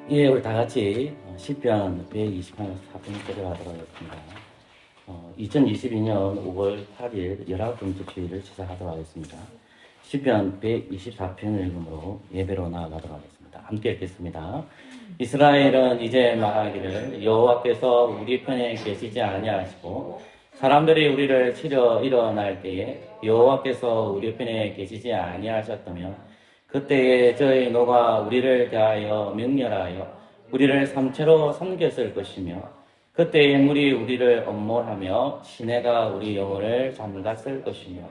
예, 우리 다 같이 시편 124편을 하도록 하겠습니다. 2022년 5월 8일 19번째 주일을 시작하도록 하겠습니다. 시편 124편을 읽음으로 예배로 나아가도록 하겠습니다. 함께 읽겠습니다. 이스라엘은 이제 말하기를 여호와께서 우리 편에 계시지 아니하시고 사람들이 우리를 치려 일어날 때에 여호와께서 우리 편에 계시지 아니하셨다면 그때에 저희 노가 우리를 대하여 명렬하여 우리를 삼체로 삼켰을 것이며 그때에 물이 우리를 엄몰하며 시내가 우리 영혼을 잠갔을 것이며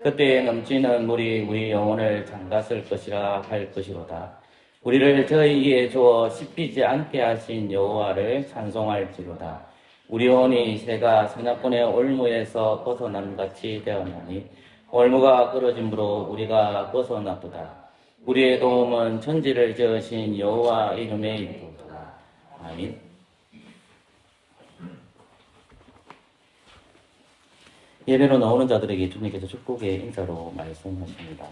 그때에 넘치는 물이 우리 영혼을 잠갔을 것이라 할 것이로다. 우리를 저희에게 주어 씹히지 않게 하신 여호와를 찬송할지로다. 우리 영혼이 새가 사냥꾼의 올무에서 벗어남 같이 되었나니 올무가 끊어짐으로 우리가 벗어났도다. 우리의 도움은 천지를 지으신 여호와 이름에 있도다. 아멘. 예배로 나오는 자들에게 주님께서 축복의 인사로 말씀하십니다.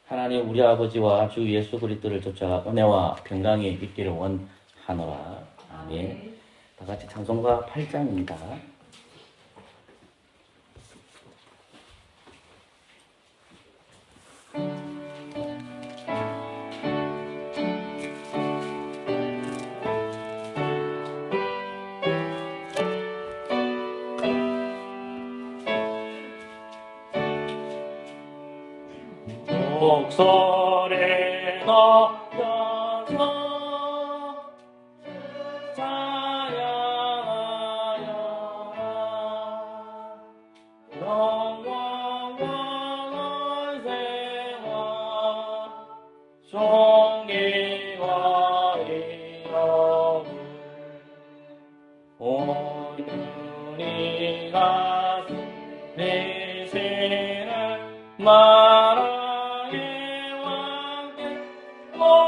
하나님 우리 아버지와 주 예수 그리스도를 쫓아 은혜와 평강이 있기를 원하노라. 아멘. 다 같이 찬송가 8장입니다. 목소리 높여서 찬양하여라. 영광과 권세와 존귀와 이름을 온전히 다스리시는 만왕의 왕께 올려라.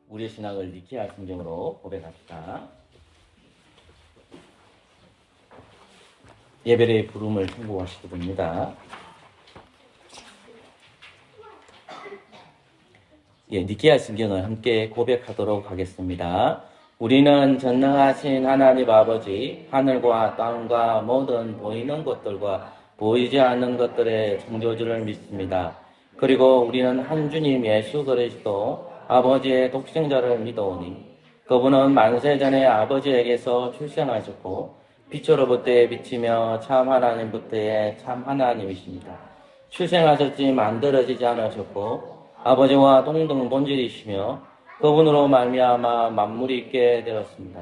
우리의 신앙을 니케아 성경으로 고백합시다. 예배의 부름을 통보하시게 됩니다. 니케아 성경을 함께 고백하도록 하겠습니다. 우리는 전능하신 하나님 아버지, 하늘과 땅과 모든 보이는 것들과 보이지 않는 것들의 창조주를 믿습니다. 그리고 우리는 한 주님 예수 그리스도 아버지의 독생자를 믿어오니 그분은 만세전에 아버지에게서 출생하셨고 빛으로부터 비치며 참 하나님부터의 참 하나님이십니다. 출생하셨지 만들어지지 않으셨고 아버지와 동등 본질이시며 그분으로 말미암아 만물이 있게 되었습니다.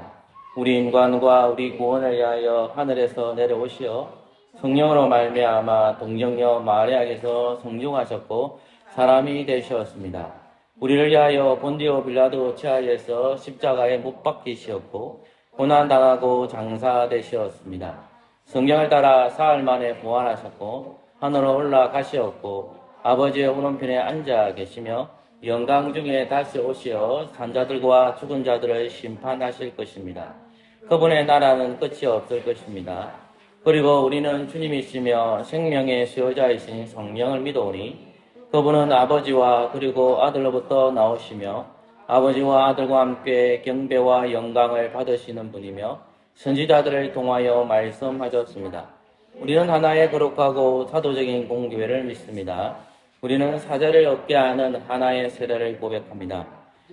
우리 인간과 우리 구원을 위하여 하늘에서 내려오시어 성령으로 말미암아 동정녀 마리아에게서 성육하셨고 사람이 되셨습니다. 우리를 위하여 본디오 빌라도 치하에서 십자가에 못 박히셨고 고난당하고 장사되셨습니다. 성경을 따라 사흘 만에 부활하셨고 하늘로 올라가셨고 아버지의 오른편에 앉아 계시며 영광 중에 다시 오시어 산자들과 죽은 자들을 심판하실 것입니다. 그분의 나라는 끝이 없을 것입니다. 그리고 우리는 주님이시며 생명의 수요자이신 성령을 믿어오니 그분은 아버지와 그리고 아들로부터 나오시며 아버지와 아들과 함께 경배와 영광을 받으시는 분이며 선지자들을 통하여 말씀하셨습니다. 우리는 하나의 거룩하고 사도적인 공교회를 믿습니다. 우리는 사죄를 얻게 하는 하나의 세례를 고백합니다.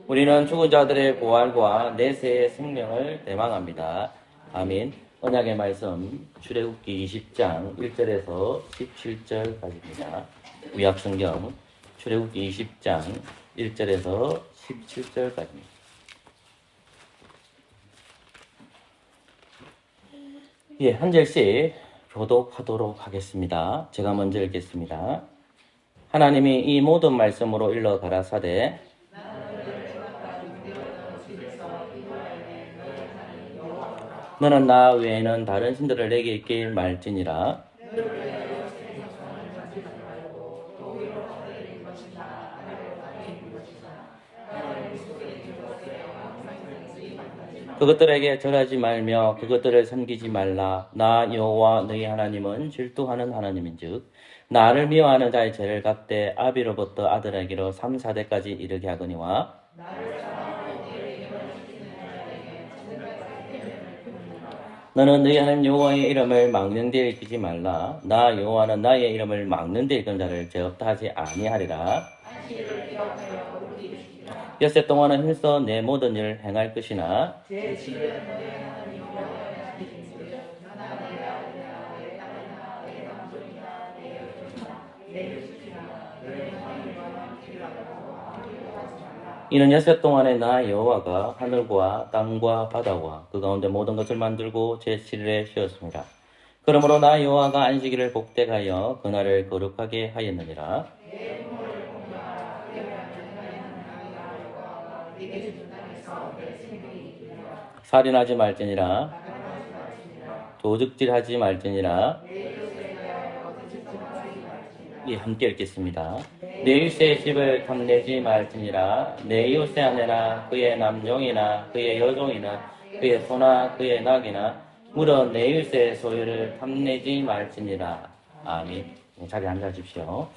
우리는 죽은 자들의 부활과 내세의 생명을 대망합니다. 아멘. 언약의 말씀 출애굽기 20장 1절에서 17절까지입니다. 구약성경 출애굽기 20장 1절에서 17절까지입니다. 한 절씩 교독하도록 하겠습니다. 제가 먼저 읽겠습니다. 하나님이 이 모든 말씀으로 일러 가라사대 너는 나 외에는 다른 신들을 내게 있길 말지니라. 그것들에게 절하지 말며 그것들을 섬기지 말라. 나 여호와 너희 하나님은 질투하는 하나님인즉 나를 미워하는 자의 죄를 갚되 아비로부터 아들에게로 3, 4대까지 이르게 하거니와 너는 너희 하나님 여호와의 이름을 막는 데 읽지 말라. 나 여호와는 나의 이름을 막는 데 읽은 자를 죄 없다 하지 아니하리라. 엿새 동안은 힘써 내 모든 일을 행할 것이나 이는 엿새 동안에 나 여호와가 하늘과 땅과 바다와 그 가운데 모든 것을 만들고 제7일에 쉬었습니다. 그러므로 나 여호와가 안식일을 복되하여 그날을 거룩하게 하였느니라. 살인하지 말지니라. 도둑질하지 말지니라. 예, 함께 읽겠습니다. 내 이웃의 집을 탐내지 말지니라. 내 이웃의 아내나 그의 남종이나 그의 여종이나 그의 소나 그의 낙이나 물어 내 이웃의 소유를 탐내지 말지니라. 아멘. 자리에 앉아주십시오.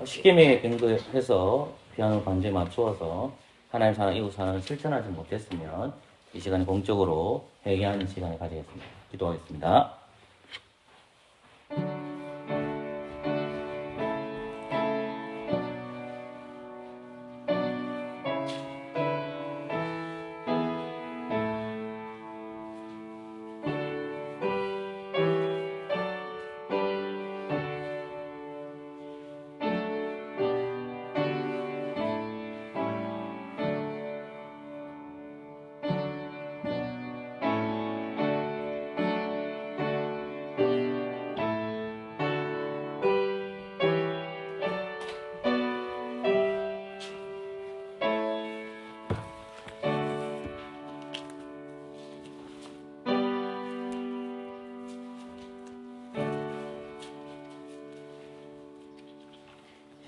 십계명에 근거해서 피아노 반주에 맞추어서 하나님 사랑, 이웃 사랑을 실천하지 못했으면 이 시간에 공적으로 회개하는 시간을 가지겠습니다. 기도하겠습니다.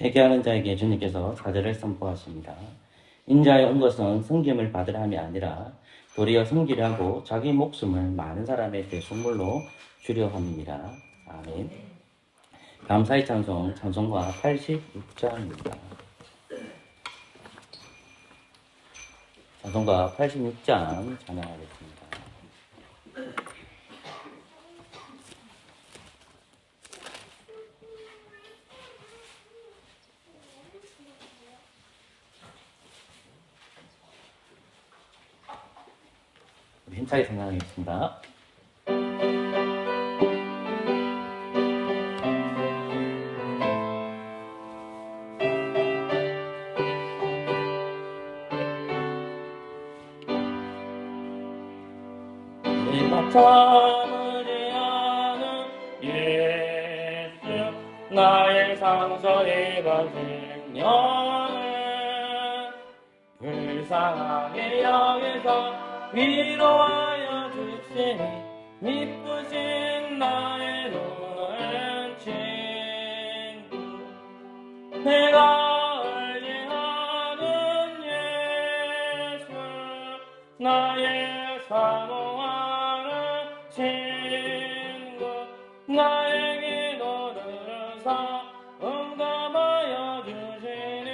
회개하는 자에게 주님께서 사죄를 선포하십니다. 인자에 온 것은 섬김을 받으려 함이 아니라 도리어 섬기려 하고 자기 목숨을 많은 사람의 대속물로 주려 함이니라. 아멘. 감사의 찬송, 찬송가 86장입니다. 찬송가 86장 찬양하겠습니다. 힘차게 찬양하겠습니다. 내가 참으지 않은 예수 나의 상처에 받은 영을 불쌍하게 여기서 위로하여 주시니 미쁘신 나의 노는 친구 내가 알지 않은 예수 나의 사모하는 친구 나의 기도를 응답하여 주시니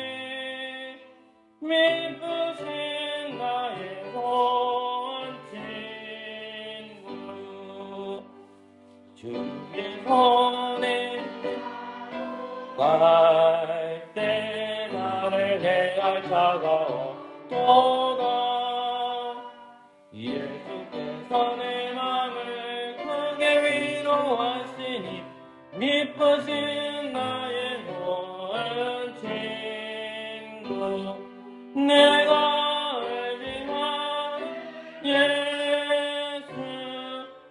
미쁘신 나의 주의 손에 갈 때 나를 대할 차가워도다 예수께서 내 맘을 크게 위로하시니 미쁘신 나의 좋은 친구 내가 알지만 예수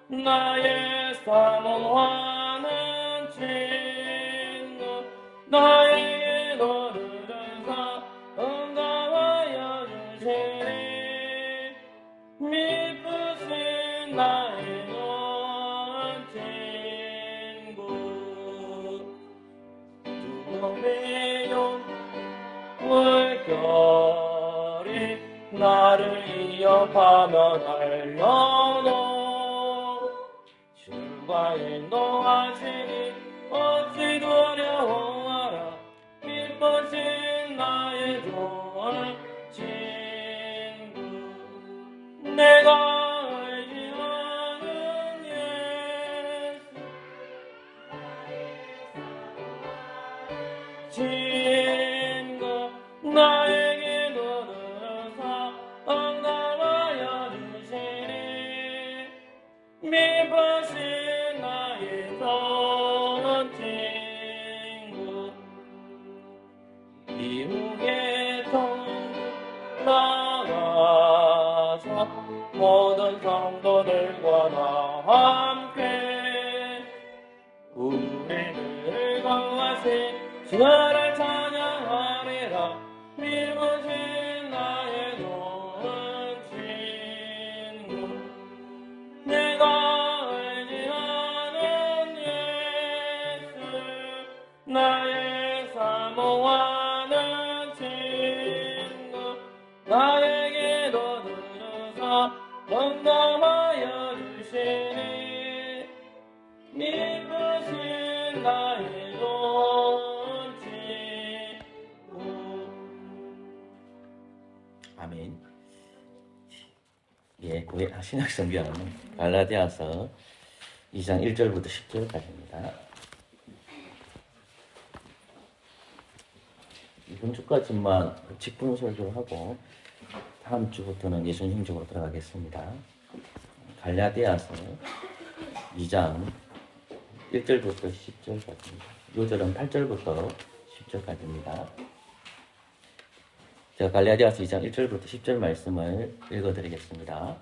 나의 사모하는 친구 나의 기도를 응답하여 주시니 미쁘신 나의 좋은 친구 두려움의 물결이 나를 위협하며 달려도 주가 인도하시니 어찌 두려워하라. 기쁘신 나의 좋은 친구, 내가 의지하는 예수 친구, 나에게 들으사 응답하여 주시니 미쁘신 나의 좋은 친구, 이후에 나가서 모든 성도들과 다 함께 우리를 강하신 주를 찬양하리라. 미쁘신 나의 좋은 친구, 내가 의지하는 예수, 나의 사모하는 친구, 나에게도 들으사 응답하여 주시니 미쁘신 나의 좋은 친구. 아멘. 예, 신약 성경 갈라디아서 2장 1절부터 10절까지입니다. 이번 주까지만 직분 설교를 하고 다음 주부터는 예수님적으로 들어가겠습니다. 갈라디아서 2장 1절부터 10절까지입니다. 요절은 8절부터 10절까지입니다. 제가 갈라디아서 2장 1절부터 10절 말씀을 읽어드리겠습니다.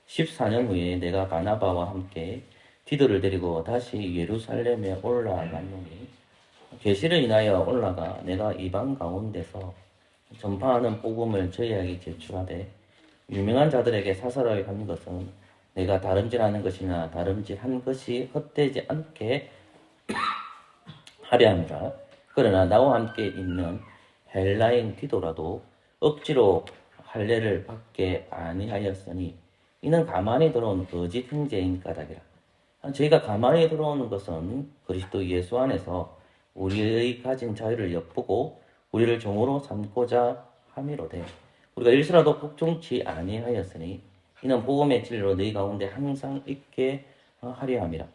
14년 후에 내가 바나바와 함께 디도를 데리고 다시 예루살렘에 올라갔노니 계시를 인하여 올라가 내가 이방 가운데서 전파하는 복음을 저희에게 제출하되 유명한 자들에게 사사로이 한 것은 내가 다름질하는 것이나 다름질한 것이 헛되지 않게 하려 함이라. 그러나 나와 함께 있는 헬라인 디도라도 억지로 할례를 받게 아니하였으니 이는 가만히 들어온 거짓 형제인 까닭이라. 저희가 가만히 들어오는 것은 그리스도 예수 안에서 우리의 가진 자유를 엿보고 우리를 종으로 삼고자 함이로되 우리가 일시라도 복종치 아니하였으니 이는 복음의 진리로 너희 가운데 항상 있게 하려 함이라.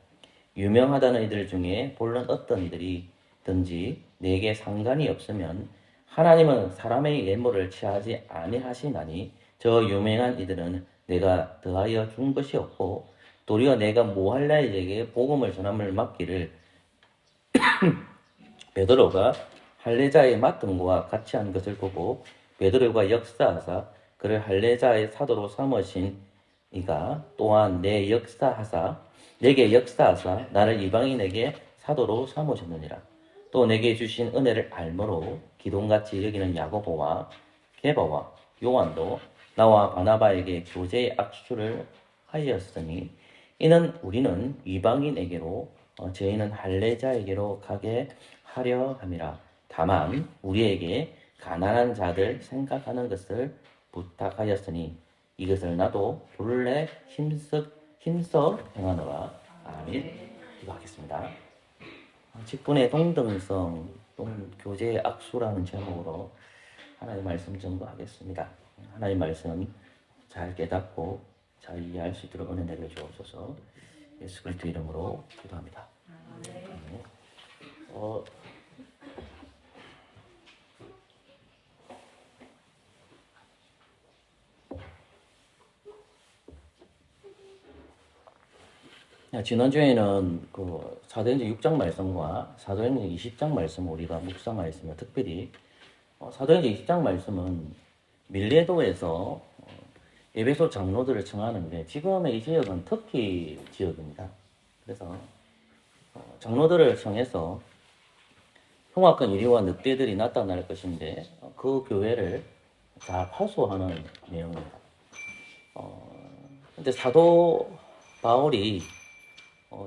유명하다는 이들 중에 본론 어떤 이들이든지 내게 상관이 없으면 하나님은 사람의 예물을 취하지 아니하시나니 저 유명한 이들은 내가 더하여 준 것이 없고 도리어 내가 모할라에게 복음을 전함을 맡기를 베드로가 할례자의 맡은 것과 같이 한 것을 보고 베드로가 역사하사 그를 할례자의 사도로 삼으신 이가 또한 내게 역사하사 나를 이방인에게 사도로 삼으셨느니라. 또 내게 주신 은혜를 알므로 기둥같이 여기는 야고보와 게바와 요한도 나와 바나바에게 교제의 악수를 하였으니 이는 우리는 이방인에게로 저희는 할례자에게로 가게 하려 함이라. 다만 우리에게 가난한 자들 생각하는 것을 부탁하였으니 이것을 나도 본래 힘써 행하노라. 아멘. 기도하겠습니다. 직분의 동등성 또는 교제의 악수라는 제목으로 하나님의 말씀 전도하겠습니다. 하나님의 말씀 잘 깨닫고 잘 이해할 수 있도록 은혜 내려주옵소서. 예수 그리스도 이름으로 기도합니다. 네. 지난주에는 그 사도행전 6장 말씀과 사도행전 20장 말씀을 우리가 묵상하였습니다. 특별히 사도행전 20장 말씀은 밀레도에서 에베소 장로들을 청하는데 지금의 이 지역은 터키 지역입니다. 그래서 장로들을 청해서 흉악한 이리와 늑대들이 나타날 것인데 그 교회를 다 파수하는 내용입니다. 근데 사도 바울이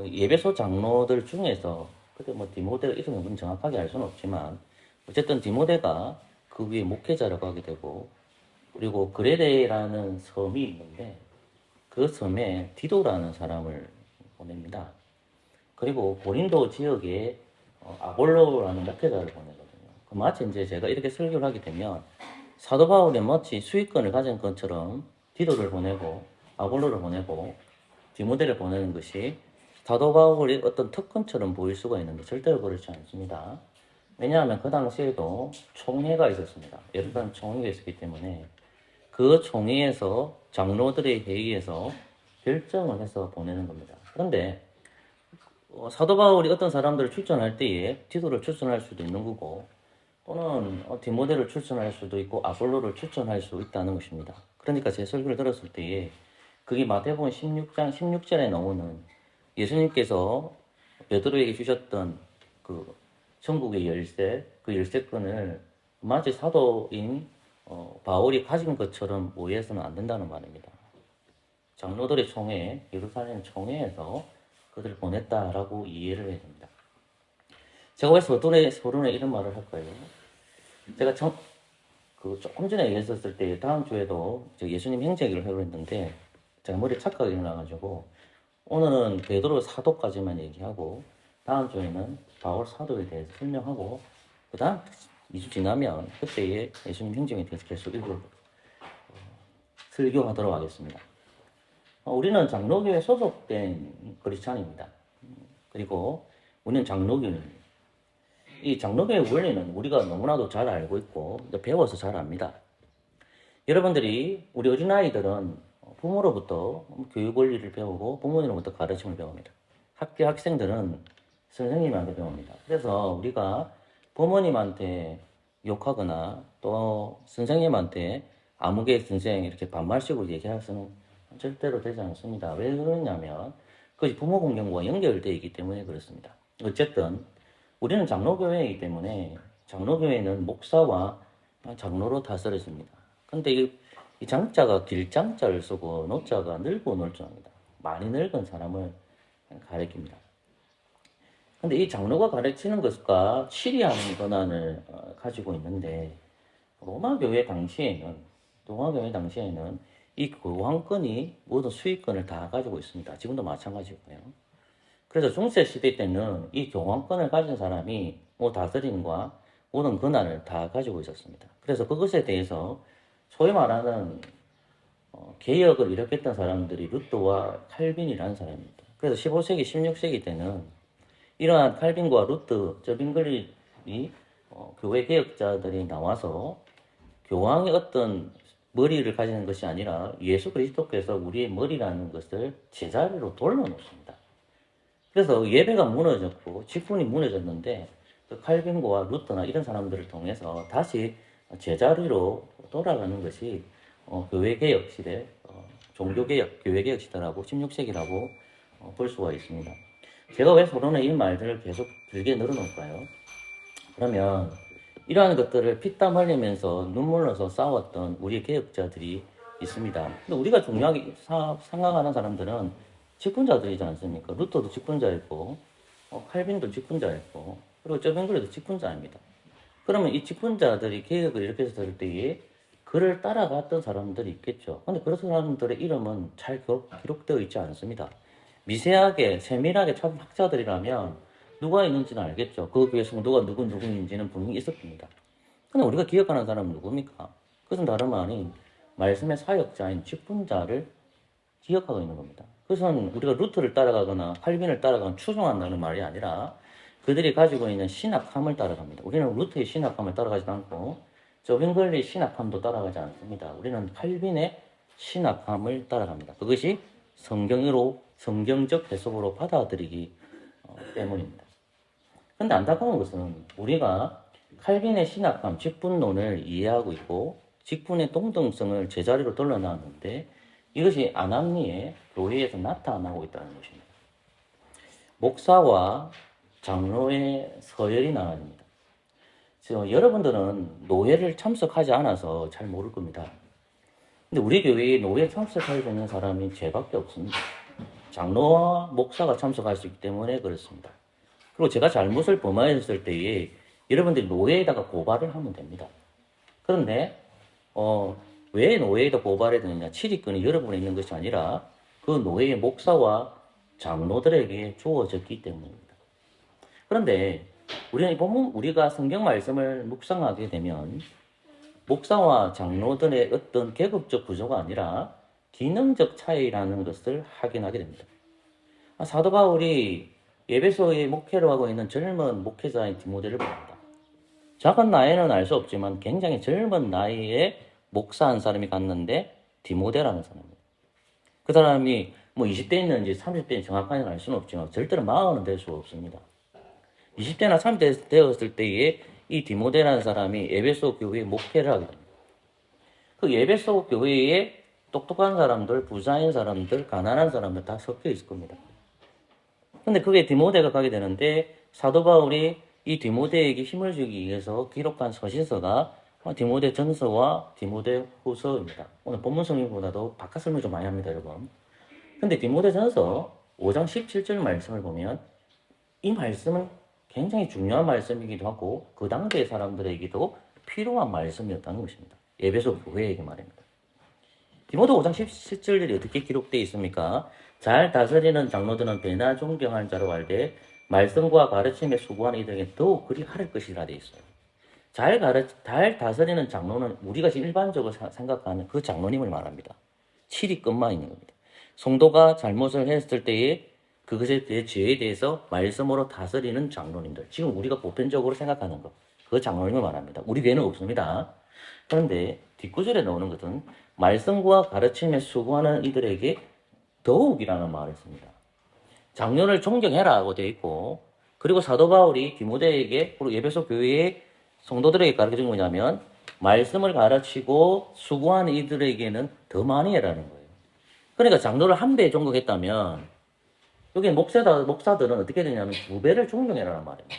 예배소 장로들 중에서 그때 뭐 디모데가 있었는지 정확하게 알 수는 없지만 어쨌든 디모데가 그 위에 목회자라고 하게 되고 그리고 그레데라는 섬이 있는데 그 섬에 디도라는 사람을 보냅니다. 그리고 고린도 지역에 아볼로라는 목회자를 보내거든요. 그 마치 이제 제가 이렇게 설교를 하게 되면 사도 바울이 마치 수익권을 가진 것처럼 디도를 보내고 아볼로를 보내고 디모데를 보내는 것이 사도 바울의 어떤 특권처럼 보일 수가 있는데 절대로 그렇지 않습니다. 왜냐하면 그 당시에도 총회가 있었습니다. 예루살렘 총회가 있었기 때문에 그 총회에서 장로들의 회의에서 결정을 해서 보내는 겁니다. 그런데 사도 바울이 어떤 사람들을 추천할 때에 디도를 추천할 수도 있는 거고 또는 디모데를 추천할 수도 있고 아볼로를 추천할 수 있다는 것입니다. 그러니까 제 설교를 들었을 때에 그게 마태복음 16장 16절에 나오는 예수님께서 베드로에게 주셨던 그 천국의 열쇠, 그 열쇠권을 마치 사도인 바울이 가진 것처럼 오해해서는 안 된다는 말입니다. 장로들의 총회, 예루살렘 총회에서 그들을 보냈다라고 이해를 해야 됩니다. 제가 왜 서론에 이런 말을 할까요? 제가 조금 전에 얘기했었을 때 다음 주에도 예수님 행적을 하려고 했는데 제가 머리에 착각이 일어나가지고 오늘은 베드로 사도까지만 얘기하고 다음 주에는 바울 사도에 대해서 설명하고 그 다음 2주 지나면 그때의 예수님 행적에 대해서 계속 설교하도록 하겠습니다. 우리는 장로교에 소속된 크리스찬입니다. 그리고 우리는 장로교입니다. 이 장로교의 원리는 우리가 너무나도 잘 알고 있고 배워서 잘 압니다. 여러분들이 우리 어린아이들은 부모로부터 교육 원리를 배우고 부모님으로부터 가르침을 배웁니다. 학생들은 선생님한테 배웁니다. 그래서 우리가 부모님한테 욕하거나 또 선생님한테 아무개 선생 이렇게 반말식으로 얘기해서는 절대로 되지 않습니다. 왜 그러냐면 그것이 부모 공경과 연결되어 있기 때문에 그렇습니다. 어쨌든 우리는 장로교회이기 때문에 장로교회는 목사와 장로로 다스려집니다. 근데 이 장자가 길장자를 쓰고 노자가 늙고 놀자입니다. 많이 늙은 사람을 가리킵니다. 근데 이 장로가 가르치는 것과 치리하는 권한을 가지고 있는데 로마 교회 당시에는 이 교황권이 모든 수익권을 다 가지고 있습니다. 지금도 마찬가지고요. 그래서 중세 시대 때는 이 교황권을 가진 사람이 다스림과 모든 권한을 다 가지고 있었습니다. 그래서 그것에 대해서 소위 말하는 개혁을 일으켰던 사람들이 루터와 칼빈이라는 사람입니다. 그래서 15세기, 16세기 때는 이러한 칼빈과 루터, 저빙글이 교회 개혁자들이 나와서 교황의 어떤 머리를 가지는 것이 아니라 예수 그리스도께서 우리의 머리라는 것을 제자리로 돌려놓습니다. 그래서 예배가 무너졌고 직분이 무너졌는데 그 칼빈과 루터나 이런 사람들을 통해서 다시 제자리로 돌아가는 것이 교회개혁 시대, 종교개혁, 교회개혁 시대라고 16세기라고 볼 수가 있습니다. 제가 왜 서론에 이 말들을 계속 길게 늘어놓을까요? 그러면 이러한 것들을 피땀 흘리면서 눈물 흘려서 싸웠던 우리 개혁자들이 있습니다. 근데 우리가 중요하게 생각하는 사람들은 직분자들이지 않습니까? 루터도 직분자였고 칼빈도 직분자였고 그리고 저빙글도 직분자입니다. 그러면 이 직분자들이 개혁을 일으켰을 때에 그를 따라갔던 사람들이 있겠죠. 근데 그런 사람들의 이름은 잘 기록되어 있지 않습니다. 미세하게 세밀하게 찾은 학자들이라면 누가 있는지는 알겠죠. 그 교회 성도가 누구인지는 분명히 있을 겁니다. 근데 우리가 기억하는 사람은 누굽니까? 그것은 다름 아닌 말씀의 사역자인 직분자를 기억하고 있는 겁니다. 그것은 우리가 루트를 따라가거나 칼빈을 따라가거나 추종한다는 말이 아니라 그들이 가지고 있는 신학함을 따라갑니다. 우리는 루트의 신학함을 따라가지도 않고 저빙글리의 신학함도 따라가지 않습니다. 우리는 칼빈의 신학함을 따라갑니다. 그것이 성경적 해석으로 받아들이기 때문입니다. 그런데 안타까운 것은 우리가 칼빈의 신학함, 직분론을 이해하고 있고 직분의 동등성을 제자리로 돌려놨는데 이것이 아남리의 교회에서 나타나고 있다는 것입니다. 목사와 장로의 서열이 나눠집니다. 여러분들은 노예를 참석하지 않아서 잘 모를 겁니다. 근데 우리 교회에 노예 참석할 수 있는 사람이 제밖에 없습니다. 장로와 목사가 참석할 수 있기 때문에 그렇습니다. 그리고 제가 잘못을 범하였을 때에 여러분들이 노예에다가 고발을 하면 됩니다. 그런데 왜 노예에다 고발해야 되느냐? 출입권이 여러 번 있는 것이 아니라 그 노예의 목사와 장로들에게 주어졌기 때문입니다. 그런데 우리는 보면 우리가 성경 말씀을 묵상하게 되면 목사와 장로들의 어떤 계급적 구조가 아니라 기능적 차이라는 것을 확인하게 됩니다. 사도 바울이 에베소에 목회를 하고 있는 젊은 목회자인 디모데를 봅니다. 작은 나이는 알 수 없지만 굉장히 젊은 나이에 목사 한 사람이 갔는데 디모데라는 사람입니다. 그 사람이 뭐 20대 있는지 30대인지 정확하게 알 수는 없지만 절대로 마흔은 될 수 없습니다. 20대나 30대 되었을 때에 이 디모데라는 사람이 에베소 교회에 목회를 하게 됩니다. 그 에베소 교회에 똑똑한 사람들, 부자인 사람들, 가난한 사람들 다 섞여 있을 겁니다. 근데 그게 디모데가 가게 되는데 사도 바울이 이 디모데에게 힘을 주기 위해서 기록한 서신서가 디모데 전서와 디모데 후서입니다. 오늘 본문 성경보다도 바깥 설명 좀 많이 합니다, 여러분. 근데 디모데 전서 5장 17절 말씀을 보면 이 말씀은 굉장히 중요한 말씀이기도 하고 그 당대의 사람들에게도 필요한 말씀이었다는 것입니다. 에베소 교회에게 말입니다. 디모데 5장 17절이 어떻게 기록되어 있습니까? 잘 다스리는 장로들은 배나 존경하는 자로 알되 말씀과 가르침에 수고하는 이들에게 더욱 그리 하를 것이라 되어 있어요. 잘 다스리는 장로는 우리가 지금 일반적으로 생각하는 그 장로님을 말합니다. 칠이끝만 있는 겁니다. 성도가 잘못을 했을 때에 그것에 대해 죄에 대해서 말씀으로 다스리는 장로님들. 지금 우리가 보편적으로 생각하는 것. 그 장로님을 말합니다. 우리 교회는 없습니다. 그런데 뒷구절에 나오는 것은 말씀과 가르침에 수고하는 이들에게 더욱이라는 말을 씁니다. 장로를 존경해라고 되어 있고 그리고 사도 바울이 디모데에게 그리고 에베소 교회의 성도들에게 가르쳐준 뭐냐면 말씀을 가르치고 수고하는 이들에게는 더 많이 해라는 거예요. 그러니까 장로를 한 배 존경했다면 여기 목사들은 어떻게 되냐면 두 배를 존경해라는 말이에요.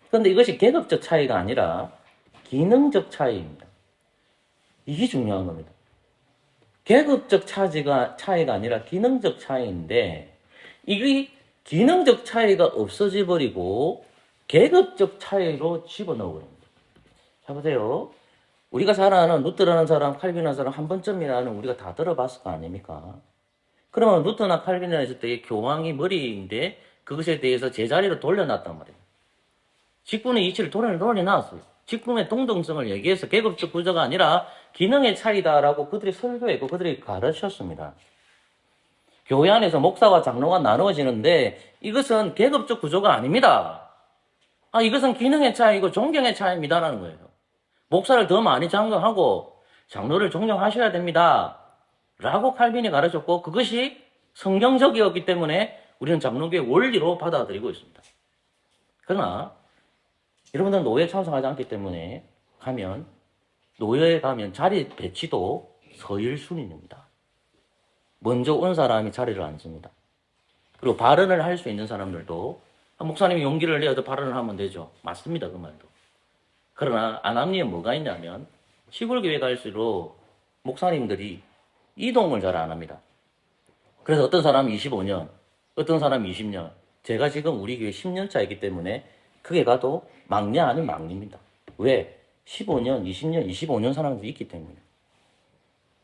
그런데 이것이 계급적 차이가 아니라 기능적 차이입니다. 이게 중요한 겁니다. 계급적 차이가 아니라 기능적 차이인데 이게 기능적 차이가 없어져 버리고 계급적 차이로 집어넣어 버립니다. 자 보세요. 우리가 잘 아는 루터라는 사람, 칼빈이라는 사람 한 번쯤이라는 우리가 다 들어봤을 거 아닙니까? 그러면 루터나 칼빈이라 했을 때 교황이 머리인데 그것에 대해서 제자리로 돌려놨단 말이에요. 직분의 이치를 돌려놨어요. 직분의 동등성을 얘기해서 계급적 구조가 아니라 기능의 차이다라고 그들이 설교했고 그들이 가르쳤습니다. 교회 안에서 목사와 장로가 나누어지는데 이것은 계급적 구조가 아닙니다. 이것은 기능의 차이고 존경의 차이입니다라는 거예요. 목사를 더 많이 존경하고 장로를 존경하셔야 됩니다. 라고 칼빈이 가르쳤고 그것이 성경적이었기 때문에 우리는 장로교의 원리로 받아들이고 있습니다. 그러나 여러분들은 노예에 참석하지 않기 때문에 노예에 가면 자리 배치도 서일순위입니다. 먼저 온 사람이 자리를 앉습니다. 그리고 발언을 할 수 있는 사람들도 목사님이 용기를 내어서 발언을 하면 되죠. 맞습니다. 그 말도. 그러나 안합리에 뭐가 있냐면 시골교회 갈수록 목사님들이 이동을 잘 안 합니다. 그래서 어떤 사람이 25년, 어떤 사람이 20년, 제가 지금 우리 교회 10년 차이기 때문에 그게 가도 막내 아닌 막내입니다. 왜? 15년, 20년, 25년 사람들이 있기 때문에.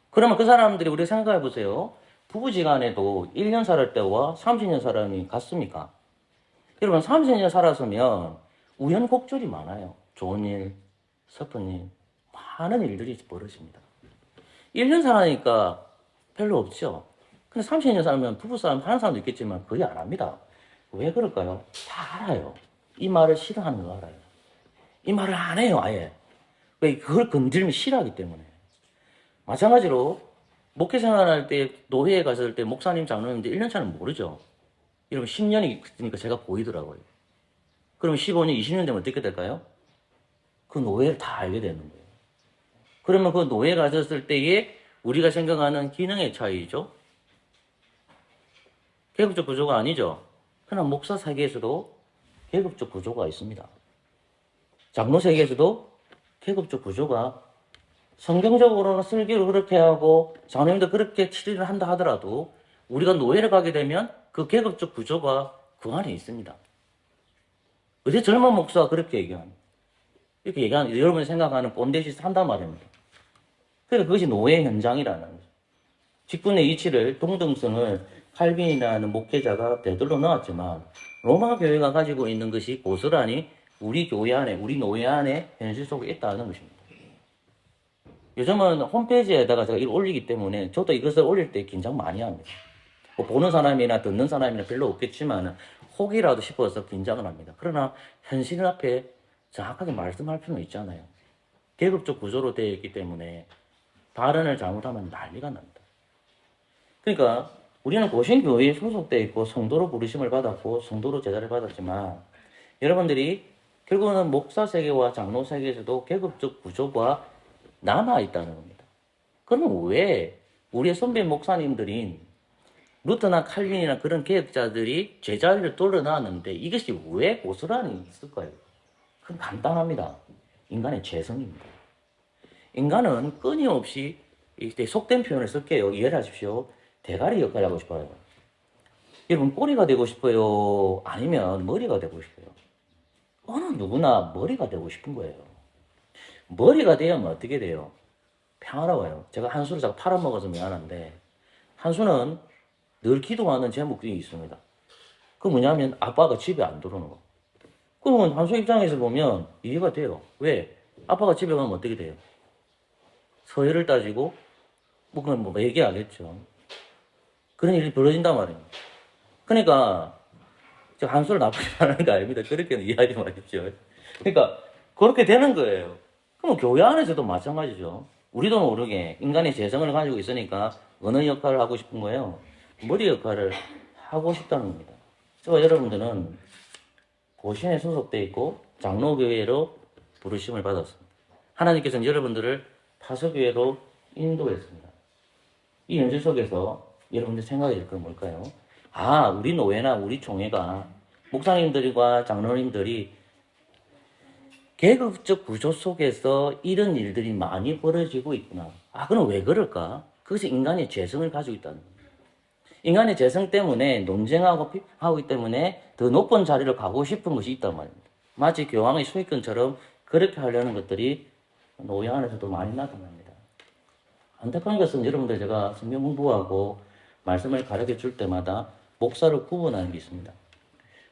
그러면 그 사람들이 우리가 생각해 보세요. 부부지간에도 1년 살을 때와 30년 사람이 같습니까? 여러분 30년 살았으면 우연곡절이 많아요. 좋은 일, 슬픈 일, 많은 일들이 벌어집니다. 1년 살아니까 별로 없죠. 근데 30년 살면 부부싸움 하는 사람도 있겠지만 거의 안 합니다. 왜 그럴까요? 다 알아요. 이 말을 싫어하는 거 알아요. 이 말을 안 해요, 아예. 왜? 그걸 건드리면 싫어하기 때문에. 마찬가지로 목회 생활할 때, 노회에 갔을 때 목사님 장로님인데 1년 차는 모르죠. 이러면 10년이 있으니까 제가 보이더라고요. 그러면 15년, 20년 되면 어떻게 될까요? 그 노예를 다 알게 되는 거예요. 그러면 그 노예에 가졌을 때에 우리가 생각하는 기능의 차이죠. 계급적 구조가 아니죠. 그러나 목사 세계에서도 계급적 구조가 있습니다. 장로 세계에서도 계급적 구조가 성경적으로는 설교를 그렇게 하고 장로님도 그렇게 치리를 한다 하더라도 우리가 노예를 가게 되면 그 계급적 구조가 그 안에 있습니다. 어제 젊은 목사가 그렇게 얘기합니다. 이렇게 얘기하는 여러분이 생각하는 본데시스 한단 말입니다. 그래서 그것이 노예 현장이라는 거죠. 직분의 이치를, 동등성을 칼빈이라는 목회자가 되돌려 놓았지만 로마 교회가 가지고 있는 것이 고스란히 우리 교회 안에, 우리 노예 안에 현실 속에 있다는 것입니다. 요즘은 홈페이지에다가 제가 이걸 올리기 때문에 저도 이것을 올릴 때 긴장 많이 합니다. 뭐 보는 사람이나 듣는 사람이나 별로 없겠지만 혹이라도 싶어서 긴장을 합니다. 그러나 현실 앞에 정확하게 말씀할 필요는 있잖아요. 계급적 구조로 되어 있기 때문에 발언을 잘못하면 난리가 납니다. 그러니까 우리는 고신교회에 소속되어 있고 성도로 부르심을 받았고 성도로 제자를 받았지만 여러분들이 결국은 목사 세계와 장로 세계에서도 계급적 구조가 남아있다는 겁니다. 그러면 왜 우리의 선배 목사님들인 루터나 칼빈이나 그런 개혁자들이 제자리를 돌려놨는데 이것이 왜 고스란히 있을까요? 그건 간단합니다. 인간의 죄성입니다. 인간은 끊임없이 속된 표현을 쓸게요. 이해를 하십시오. 대가리 역할을 하고 싶어요. 여러분 꼬리가 되고 싶어요? 아니면 머리가 되고 싶어요? 어느 누구나 머리가 되고 싶은 거예요. 머리가 되면 어떻게 돼요? 평화로워요. 제가 한수를 자꾸 팔아먹어서 미안한데 한수는 늘 기도하는 제목이 있습니다. 그 뭐냐면 아빠가 집에 안 들어오는 거. 그러면 한수 입장에서 보면 이해가 돼요. 왜? 아빠가 집에 가면 어떻게 돼요? 서열을 따지고 뭐 그건 뭐 얘기하겠죠. 그런 일이 벌어진단 말입니다. 그러니까 제가 한수를 나쁘게 하는 거 아닙니다. 그렇게는 이해하지 마십시오. 그러니까 그렇게 되는 거예요. 그럼 교회 안에서도 마찬가지죠. 우리도 모르게 인간의 재성을 가지고 있으니까 어느 역할을 하고 싶은 거예요? 머리 역할을 하고 싶다는 겁니다. 그래서 여러분들은 고신에 소속되어 있고 장로교회로 부르심을 받았습니다. 하나님께서는 여러분들을 파수교회로 인도했습니다. 이 현실 속에서 여러분들 생각이 들 건 뭘까요? 아, 우리 노회나 우리 총회가 목사님들과 장로님들이 계급적 구조 속에서 이런 일들이 많이 벌어지고 있구나. 아, 그럼 왜 그럴까? 그것이 인간의 죄성을 가지고 있다는 겁니다. 인간의 재성 때문에 논쟁하고 하기 때문에 더 높은 자리를 가고 싶은 것이 있단 말입니다. 마치 교황의 소유권처럼 그렇게 하려는 것들이 노예 안에서도 많이 나타납니다. 안타까운 것은 여러분들 제가 성경 공부하고 말씀을 가르쳐 줄 때마다 목사를 구분하는 게 있습니다.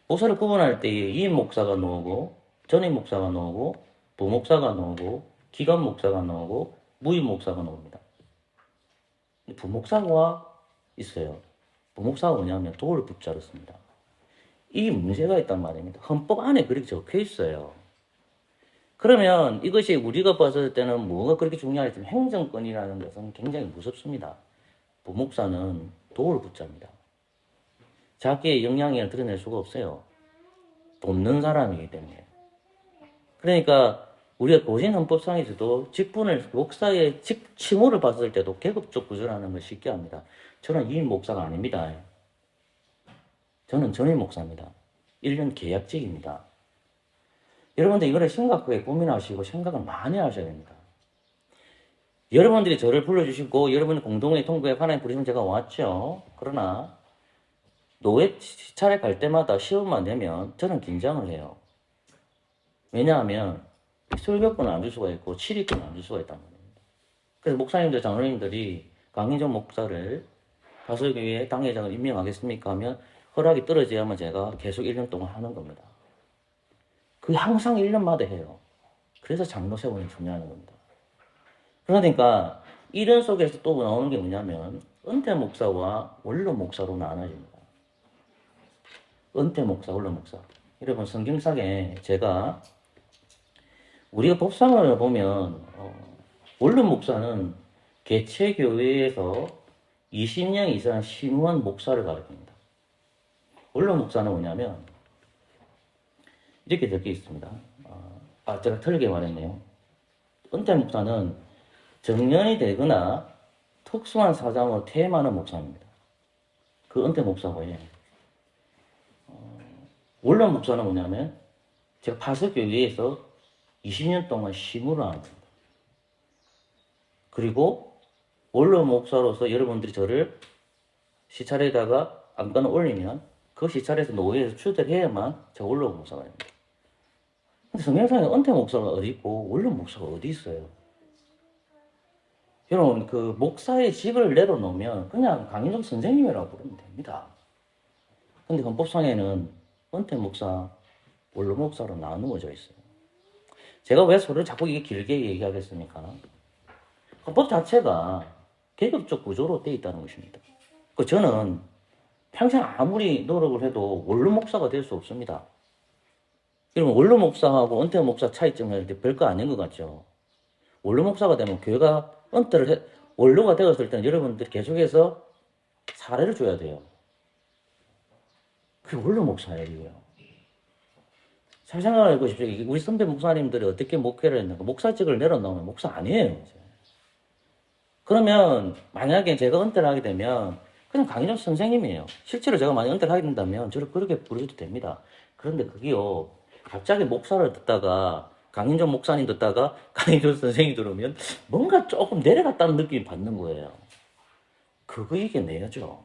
목사를 구분할 때 이임 목사가 나오고 전임 목사가 나오고 부목사가 나오고 기관 목사가 나오고 무임 목사가 나옵니다. 부목사가 있어요. 부목사가 뭐냐면 돌을 붙자로 씁니다. 이 문제가 있단 말입니다. 헌법 안에 그렇게 적혀 있어요. 그러면 이것이 우리가 봤을 때는 뭐가 그렇게 중요하냐면 행정권이라는 것은 굉장히 무섭습니다. 부목사는 돌을 붙잡니다. 자기의 역량을 드러낼 수가 없어요. 돕는 사람이기 때문에. 그러니까 우리가 고신 헌법상에서도 직분을 목사의 칭호를 봤을 때도 계급적 구조라는 걸 쉽게 합니다. 저는 이임 목사가 아닙니다. 저는 전임 목사입니다. 1년 계약직입니다. 여러분들 이거를 심각하게 고민하시고 생각을 많이 하셔야 됩니다. 여러분들이 저를 불러주시고 여러분의 공동의 통과에 하나님 부르시면 제가 왔죠. 그러나 노예 시찰에 갈 때마다 시험만 내면 저는 긴장을 해요. 왜냐하면 설교권을 안 줄 수가 있고 치리권을 안 줄 수가 있단 말입니다. 그래서 목사님들, 장로님들이 강인정 목사를 가설교회 당회장을 임명하겠습니까? 하면 허락이 떨어져야만 제가 계속 1년 동안 하는 겁니다. 그게 항상 1년마다 해요. 그래서 장로 세원이 중요한 겁니다. 그러니까 이런 속에서 또 나오는 게 뭐냐면 은퇴 목사와 원로 목사로 나눠집니다. 은퇴 목사, 원로 목사. 여러분 성경상에 제가 우리가 법상을 보면 원로 목사는 개체 교회에서 20년 이상 신우한 목사를 가리킵니다. 원로 목사는 뭐냐면 이렇게 적혀 있습니다. 제가 틀리게 말했네요. 은퇴 목사는 정년이 되거나 특수한 사정으로 퇴임하는 목사입니다. 그 은퇴 목사고요. 원로 목사는 뭐냐면 제가 파석교회에서 20년 동안 시무를 하는 겁니다. 그리고 원로 목사로서 여러분들이 저를 시찰에다가 안건을 올리면 그 시찰에서 노예에서 출퇴해야만 제가 원로 목사가 됩니다. 근데 성경상에 은퇴 목사가 어디 있고 원로 목사가 어디 있어요? 여러분, 그 목사의 직을 내려놓으면 그냥 강인종 선생님이라고 부르면 됩니다. 근데 헌법상에는 은퇴 목사, 원로 목사로 나누어져 있어요. 제가 왜 소리를 자꾸 이게 길게 얘기하겠습니까? 헌법 자체가 계급적 구조로 되어 있다는 것입니다. 저는 평생 아무리 노력을 해도 원로 목사가 될 수 없습니다. 그러면 원로 목사하고 은퇴 목사 차이점은 별거 아닌 것 같죠. 원로 목사가 되면 교회가 원로가 되었을 때는 여러분들이 계속해서 사례를 줘야 돼요. 그게 원로 목사예요. 잘 생각해 보십시오. 우리 선배 목사님들이 어떻게 목회를 했는가. 목사직을 내려놓으면 목사 아니에요. 그러면 만약에 제가 은퇴를 하게 되면 그냥 강인종 선생님이에요. 실제로 제가 만약 은퇴를 하게 된다면 저를 그렇게 부르셔도 됩니다. 그런데 그게요. 갑자기 목사를 듣다가 강인종 목사님 듣다가 강인종 선생님 들으면 뭔가 조금 내려갔다는 느낌이 받는 거예요. 그거 이겨내야죠.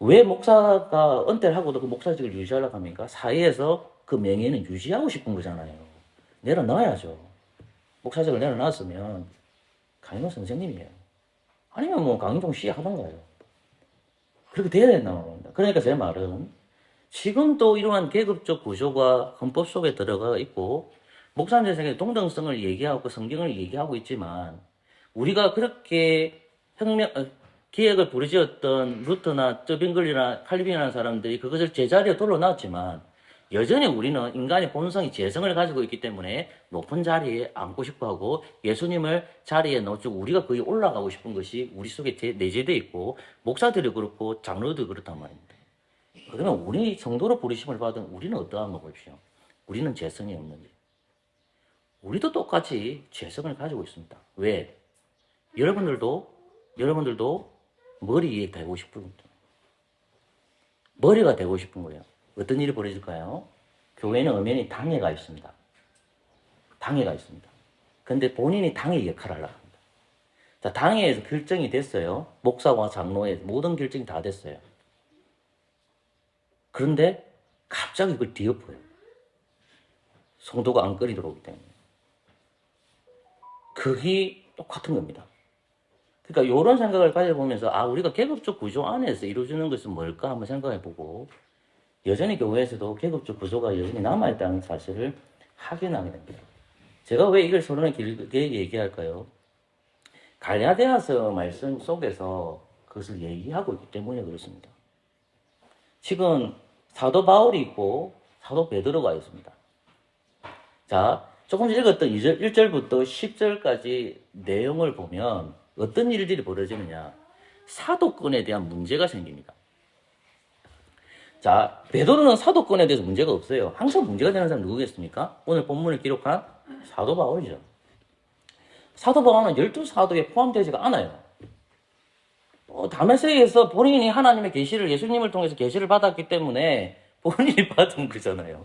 왜 목사가 은퇴를 하고도 그 목사직을 유지하려고 합니까? 사회에서 그 명예는 유지하고 싶은 거잖아요. 내려놔야죠. 목사직을 내려놨으면 강인종 선생님이에요. 아니면 뭐 강인종 씨 하던가요. 그렇게 돼야 된다고 합니다. 그러니까 제 말은 지금도 이러한 계급적 구조가 헌법 속에 들어가 있고 목사님 세상에 동등성을 얘기하고 성경을 얘기하고 있지만 우리가 그렇게 기획을 부르짖었던 루터나 쩌빙글리나 칼빈이라는 사람들이 그것을 제자리에 돌려놨지만 여전히 우리는 인간의 본성이 재성을 가지고 있기 때문에 높은 자리에 앉고 싶어하고 예수님을 자리에 넣어주고 우리가 거기 올라가고 싶은 것이 우리 속에 내재되어 있고 목사들이 그렇고 장로들도 그렇단 말입니다. 그러면 우리 정도로 부르심을 받은 우리는 어떠한가 보십시오. 우리는 재성이 없는지. 우리도 똑같이 재성을 가지고 있습니다. 왜? 여러분들도 머리에 되고 싶은 거죠. 머리가 되고 싶은 거예요. 어떤 일이 벌어질까요? 교회는 엄연히 당회가 있습니다. 당회가 있습니다. 근데 본인이 당회 역할을 하려고 합니다. 자, 당회에서 결정이 됐어요. 목사와 장로의 모든 결정이 다 됐어요. 그런데 갑자기 그걸 뒤엎어요. 성도가 안 끌이 들어오기 때문에. 그게 똑같은 겁니다. 그러니까 이런 생각을 가져보면서 우리가 계급적 구조 안에서 이루어지는 것은 뭘까 한번 생각해보고 여전히 교회에서도 계급적 구조가 여전히 남아있다는 사실을 확인하게 됩니다. 제가 왜 이걸 서론에 길게 얘기할까요? 갈라디아서 말씀 속에서 그것을 얘기하고 있기 때문에 그렇습니다. 지금 사도 바울이 있고 사도 베드로가 있습니다. 자, 조금 읽었던 1절부터 10절까지 내용을 보면 어떤 일들이 벌어지느냐. 사도권에 대한 문제가 생깁니다. 자, 베드로는 사도권에 대해서 문제가 없어요. 항상 문제가 되는 사람 누구겠습니까? 오늘 본문을 기록한 사도 바울이죠. 사도 바울은 12사도에 포함되지가 않아요. 다메섹에서 본인이 하나님의 계시를 예수님을 통해서 계시를 받았기 때문에 본인이 받은 거잖아요.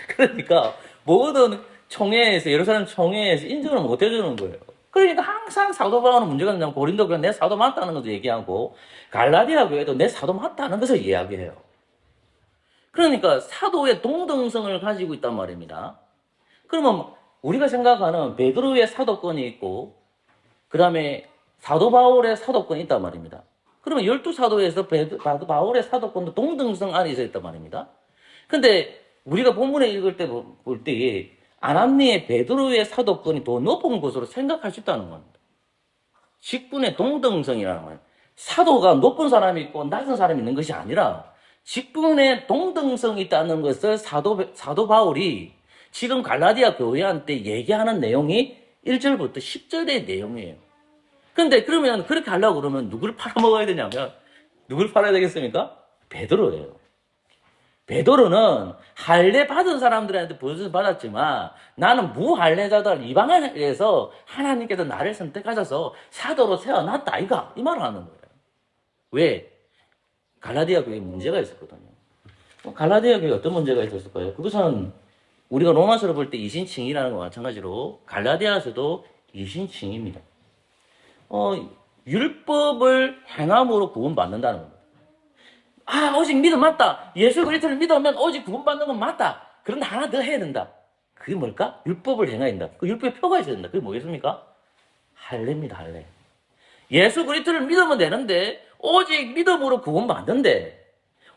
그러니까 모든 총회에서 예루살렘 총회에서 인정을 못 해주는 거예요. 그러니까 항상 사도 바울은 문제가 된다면 고린도 교회 내 사도 맞다는 것도 얘기하고 갈라디아 교회도 내 사도 맞다는 것을 이야기해요. 그러니까 사도의 동등성을 가지고 있단 말입니다. 그러면 우리가 생각하는 베드로의 사도권이 있고 그 다음에 사도 바울의 사도권이 있단 말입니다. 그러면 12사도에서 바울의 사도권도 동등성 안에 있었단 말입니다. 근데 우리가 본문에 읽을 때 볼 때 아남니의 베드로의 사도권이 더 높은 것으로 생각할 수 있다는 겁니다. 직분의 동등성이라는 거예요. 사도가 높은 사람이 있고 낮은 사람이 있는 것이 아니라 직분의 동등성이 있다는 것을 사도 바울이 지금 갈라디아 교회한테 얘기하는 내용이 1절부터 10절의 내용이에요. 근데 그러면 그렇게 하려고 그러면 누구를 팔아먹어야 되냐면 누구를 팔아야 되겠습니까? 베드로예요. 베드로는 할례 받은 사람들한테 보여줘서 받았지만 나는 무할례자다 이방인에서 하나님께서 나를 선택하셔서 사도로 세워놨다 이가 이 말을 하는 거예요. 왜? 갈라디아 교회에 문제가 있었거든요. 갈라디아 교회에 어떤 문제가 있었을까요? 그것은 우리가 로마서를 볼 때 이신칭이라는 것과 마찬가지로 갈라디아서도 이신칭입니다. 율법을 행함으로 구원받는다는 겁니다. 오직 믿음 맞다. 예수 그리스도를 믿으면 오직 구원받는 건 맞다. 그런데 하나 더 해야 된다. 그게 뭘까? 율법을 행해야 된다. 그 율법의 표가 있어야 된다. 그게 뭐겠습니까? 할례입니다. 할례. 예수 그리스도를 믿으면 되는데 오직 믿음으로 구원받는데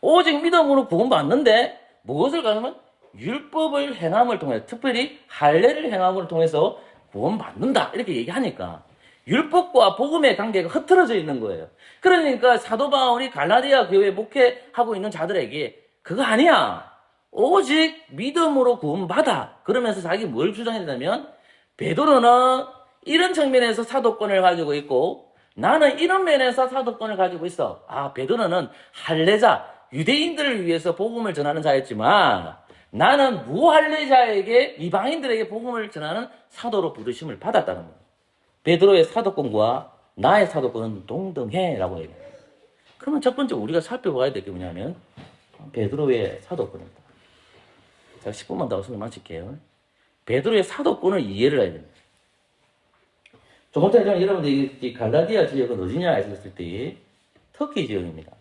오직 믿음으로 구원받는데 무엇을 가르면 율법을 행함을 통해 특별히 할례를 행함을 통해서 구원받는다 이렇게 얘기하니까 율법과 복음의 관계가 흐트러져 있는 거예요. 그러니까 사도 바울이 갈라디아 교회에 목회하고 있는 자들에게 그거 아니야. 오직 믿음으로 구원받아. 그러면서 자기 뭘 주장했냐면 베드로는 이런 측면에서 사도권을 가지고 있고 나는 이런 면에서 사도권을 가지고 있어. 아, 베드로는 할례자, 유대인들을 위해서 복음을 전하는 자였지만 나는 무할례자에게 이방인들에게 복음을 전하는 사도로 부르심을 받았다는 거예요. 베드로의 사도권과 나의 사도권은 동등해라고 얘기해요. 그러면 첫 번째 우리가 살펴봐야 될 게 뭐냐면 베드로의 사도권입니다. 제가 10분만 더 설명 마칠게요. 베드로의 사도권을 이해를 해야 됩니다. 조금 전에 여러분들이 이 갈라디아 지역은 어디냐 했을 때 터키 지역입니다.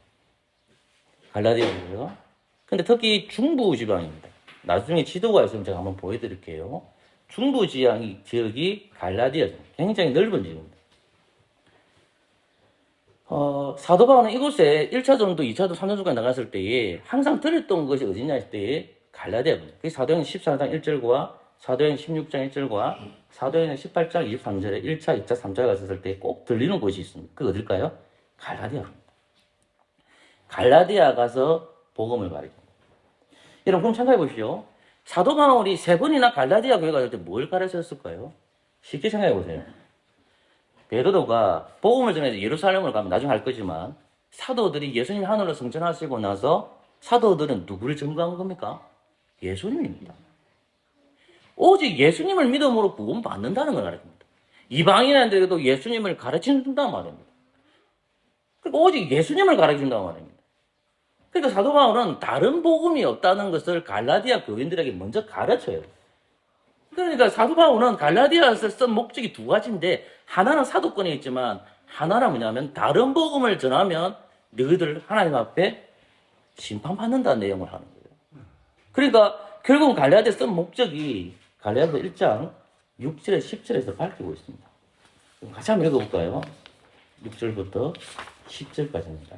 갈라디아 지역. 근데 터키 중부 지방입니다. 나중에 지도가 있으면 제가 한번 보여드릴게요. 중부 지역이 갈라디아 지역. 굉장히 넓은 지역입니다. 사도 바울은 이곳에 1차전도, 2차전, 3차전까지 나갔을 때에 항상 들었던 것이 어디냐 했을 때에 갈라디아입니다. 그게 사도행 14장 1절과 사도행 16장 1절과 사도행 18장 23절에 1차, 2차, 3차에 갔을 때 꼭 들리는 곳이 있습니다. 그게 어딜까요? 갈라디아입니다. 갈라디아 가서 복음을 가르칩니다. 여러분 그럼 생각해 보시오. 사도 바울이 3번이나 갈라디아 교회 갔을 때 뭘 가르쳤을까요? 쉽게 생각해 보세요. 베드로가 복음을 전해서 예루살렘을 가면 나중에 할 거지만 사도들이 예수님 하늘로 승천하시고 나서 사도들은 누구를 증거한 겁니까? 예수님입니다. 오직 예수님을 믿음으로 구원받는다는 걸 가르칩니다. 이방인한테도 예수님을 가르친다는 말입니다. 그러니까 오직 예수님을 가르친다는 말입니다. 그러니까 사도 바울은 다른 복음이 없다는 것을 갈라디아 교인들에게 먼저 가르쳐요. 그러니까 사도 바울은 갈라디아에서 쓴 목적이 2가지인데 하나는 사도권에 있지만 하나는 뭐냐면 다른 복음을 전하면 너희들 하나님 앞에 심판받는다는 내용을 하는 거예요. 그러니까 결국 갈라디아 쓴 목적이 갈라디아 1장 6절에 10절에서 밝히고 있습니다. 같이 한번 읽어볼까요? 6절부터 10절까지입니다.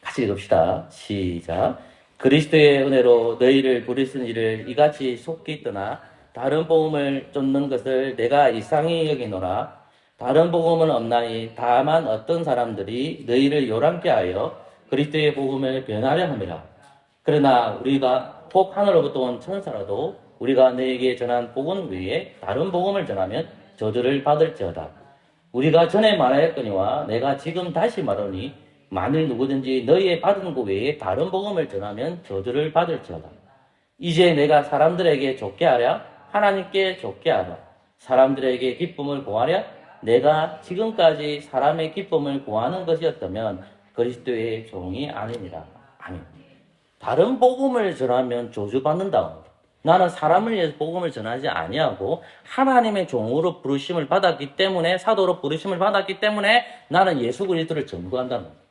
같이 읽읍시다. 시작. 그리스도의 은혜로 너희를 부르신 이를 이같이 속히 떠나 다른 복음을 쫓는 것을 내가 이상히 여기노라. 다른 복음은 없나니 다만 어떤 사람들이 너희를 요란케 하여 그리스도의 복음을 변하려 함이라. 그러나 우리가 혹 하늘로부터 온 천사라도 우리가 너희에게 전한 복음 외에 다른 복음을 전하면 저주를 받을지어다. 우리가 전에 말하였거니와 내가 지금 다시 말하니 만일 누구든지 너희의 받은 것 외에 다른 복음을 전하면 저주를 받을지어다. 이제 내가 사람들에게 좋게 하랴 하나님께 좋게 하랴. 사람들에게 기쁨을 구하랴 내가 지금까지 사람의 기쁨을 구하는 것이었다면 그리스도의 종이 아니니라. 아멘. 다른 복음을 전하면 저주받는다. 나는 사람을 위해서 복음을 전하지 아니하고 하나님의 종으로 부르심을 받았기 때문에 사도로 부르심을 받았기 때문에 나는 예수 그리스도를 전구한다는 거예요.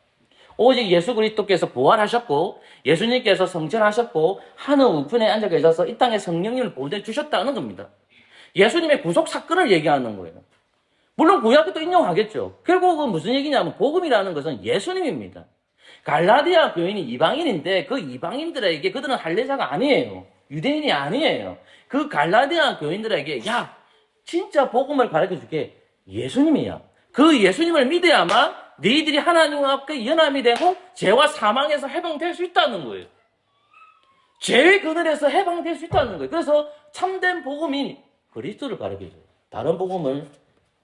오직 예수 그리스도께서 부활하셨고 예수님께서 성천하셨고 하늘 우편에 앉아 계셔서 이 땅에 성령님을 보내주셨다는 겁니다. 예수님의 구속 사건을 얘기하는 거예요. 물론 구약도 인용하겠죠. 결국은 무슨 얘기냐면 복음이라는 것은 예수님입니다. 갈라디아 교인이 이방인인데 그 이방인들에게 그들은 할례자가 아니에요. 유대인이 아니에요. 그 갈라디아 교인들에게 야 진짜 복음을 가르쳐줄게. 예수님이야. 그 예수님을 믿어야만 너희들이 하나님 앞에 연함이 되고 죄와 사망에서 해방될 수 있다는 거예요. 죄의 그늘에서 해방될 수 있다는 거예요. 그래서 참된 복음인 그리스도를 가르쳐줘요. 다른 복음을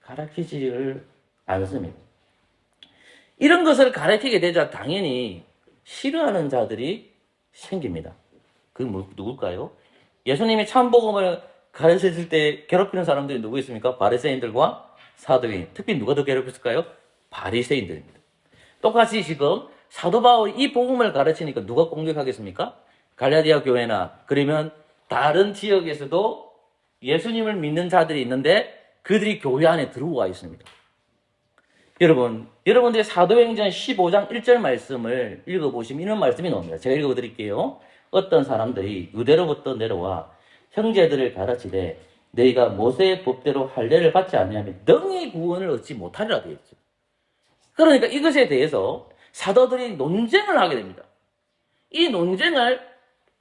가르치지를 않습니다. 이런 것을 가르치게 되자 당연히 싫어하는 자들이 생깁니다. 그게 누굴까요? 예수님이 참복음을 가르쳤을 때 괴롭히는 사람들이 누구 있습니까? 바리새인들과 사도인. 특히 누가 더 괴롭혔을까요? 바리새인들입니다. 똑같이 지금 사도 바울이 이 복음을 가르치니까 누가 공격하겠습니까? 갈라디아 교회나 그러면 다른 지역에서도 예수님을 믿는 자들이 있는데 그들이 교회 안에 들어와 있습니다. 여러분들이 사도행전 15장 1절 말씀을 읽어보시면 이런 말씀이 나옵니다. 제가 읽어드릴게요. 어떤 사람들이 유대로부터 내려와 형제들을 가르치되 너희가 모세의 법대로 할례를 받지 않으면 능히 구원을 얻지 못하리라 되어 있죠. 그러니까 이것에 대해서 사도들이 논쟁을 하게 됩니다. 이 논쟁을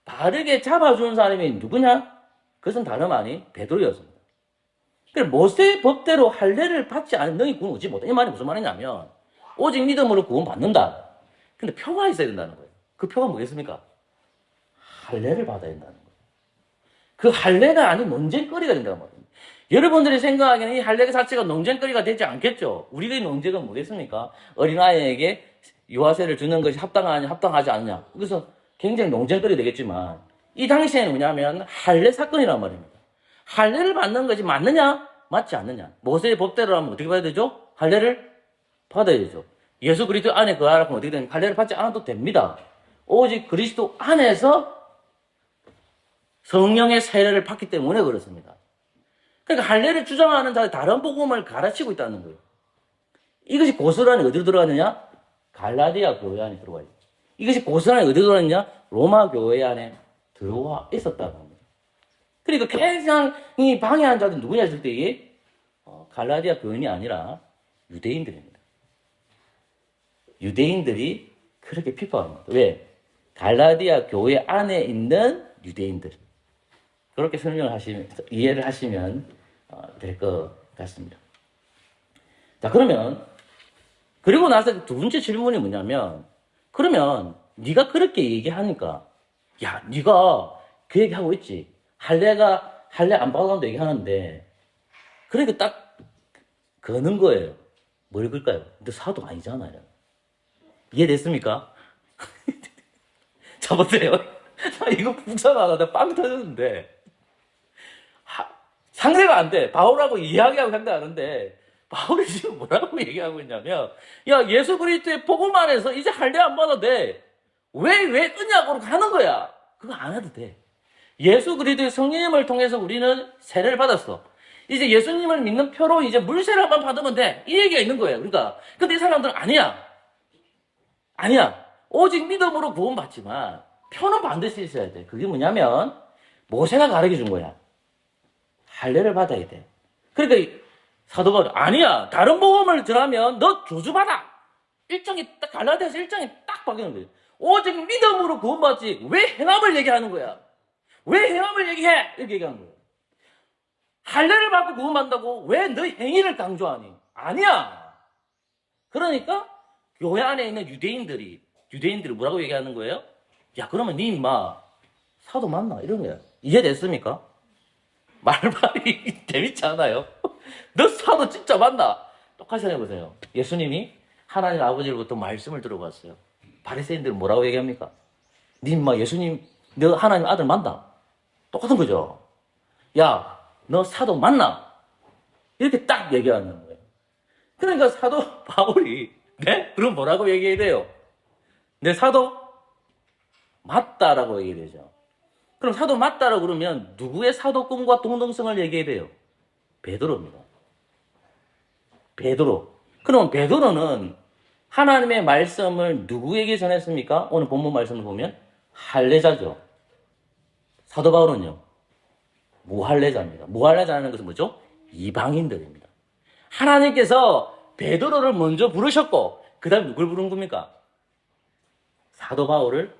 바르게 잡아주는 사람이 누구냐? 그것은 다름 아닌 베드로였습니다. 그래서 모세의 법대로 할례를 받지 않으면 너희 구원 얻지 못한다. 이 말이 무슨 말이냐면 오직 믿음으로 구원 받는다. 근데 표가 있어야 된다는 거예요. 그 표가 뭐겠습니까? 할례를 받아야 된다는 거예요. 그 할례가 아닌 논쟁거리가 된다는 말입니다. 여러분들이 생각하기에는 이 할례 자체가 논쟁거리가 되지 않겠죠. 우리의 논쟁은 뭐겠습니까? 어린아이에게 유아세를 주는 것이 합당하냐 합당하지 않느냐. 그래서 굉장히 논쟁거리 되겠지만 이 당시에는 뭐냐면 할례 사건이란 말입니다. 할례를 받는 것이 맞느냐 맞지 않느냐. 모세의 법대로 하면 어떻게 받아야 되죠? 할례를 받아야 되죠. 예수 그리스도 안에 거하라고 어떻게 되는 할례를 받지 않아도 됩니다. 오직 그리스도 안에서 성령의 세례를 받기 때문에 그렇습니다. 그러니까 할례를 주장하는 자들이 다른 복음을 가르치고 있다는 거예요. 이것이 고스란히 어디로 들어가느냐? 갈라디아 교회 안에 들어와 있죠. 이것이 고스란히 어디로 들어가느냐? 로마 교회 안에 들어와 있었다는 겁니다. 그러니까 굉장히 방해한 자들이 누구냐 했을 때 갈라디아 교인이 아니라 유대인들입니다. 유대인들이 그렇게 비판합니다. 왜? 갈라디아 교회 안에 있는 유대인들. 그렇게 설명을 하시면, 이해를 하시면 될 것 같습니다. 자, 그러면, 그리고 나서 두 번째 질문이 뭐냐면, 그러면, 네가 그렇게 얘기하니까, 야, 네가 그 얘기하고 있지. 할례 안 받아도 얘기하는데, 그러니까 딱, 거는 거예요. 뭘 걸까요? 근데 사도 아니잖아요. 이해됐습니까? 자, 보세요. 이거 북상하다 빵 터졌는데, 상대가 안 돼. 바울하고 이야기하고 상대하는데, 바울이 지금 뭐라고 얘기하고 있냐면, 야, 예수 그리스도의 복음 안에서 이제 할례 안 받아도 돼. 왜 언약으로 가는 거야? 그거 안 해도 돼. 예수 그리스도의 성령님을 통해서 우리는 세례를 받았어. 이제 예수님을 믿는 표로 이제 물세례만 받으면 돼. 이 얘기가 있는 거예요. 그러니까. 근데 이 사람들은 아니야. 오직 믿음으로 구원받지만, 표는 반드시 있어야 돼. 그게 뭐냐면, 모세가 가르쳐 준 거야. 할례를 받아야 돼. 그러니까 사도 바울이 아니야. 다른 복음을 들으면 너 저주받아. 일정이 딱 갈라디아서 일정이 딱 바뀌는 거예요. 오직 믿음으로 구원받지 왜 행함을 얘기하는 거야? 왜 행함을 얘기해? 이렇게 얘기하는 거예요. 할례를 받고 구원받는다고 왜 너의 행위를 강조하니? 아니야. 그러니까 교회 안에 있는 유대인들이 뭐라고 얘기하는 거예요? 야, 그러면 니 인마 사도 맞나? 이런 거야. 이해됐습니까? 말이 재밌지 않아요? 너 사도 진짜 맞나? 똑같이 생각해보세요. 예수님이 하나님 아버지로부터 말씀을 들어봤어요. 바리새인들은 뭐라고 얘기합니까? 니 인마 예수님, 너 하나님 아들 맞나? 똑같은 거죠. 야, 너 사도 맞나? 이렇게 딱 얘기하는 거예요. 그러니까 사도 바울이 네? 그럼 뭐라고 얘기해야 돼요? 내 사도 맞다라고 얘기해야 되죠. 그럼 사도 맞다라고 그러면 누구의 사도권과 동등성을 얘기해야 돼요? 베드로입니다. 베드로. 그럼 베드로는 하나님의 말씀을 누구에게 전했습니까? 오늘 본문 말씀을 보면 할례자죠. 사도 바울은요, 무할례자입니다. 무할례자라는 것은 뭐죠? 이방인들입니다. 하나님께서 베드로를 먼저 부르셨고 그 다음에 누굴 부른 겁니까? 사도 바울을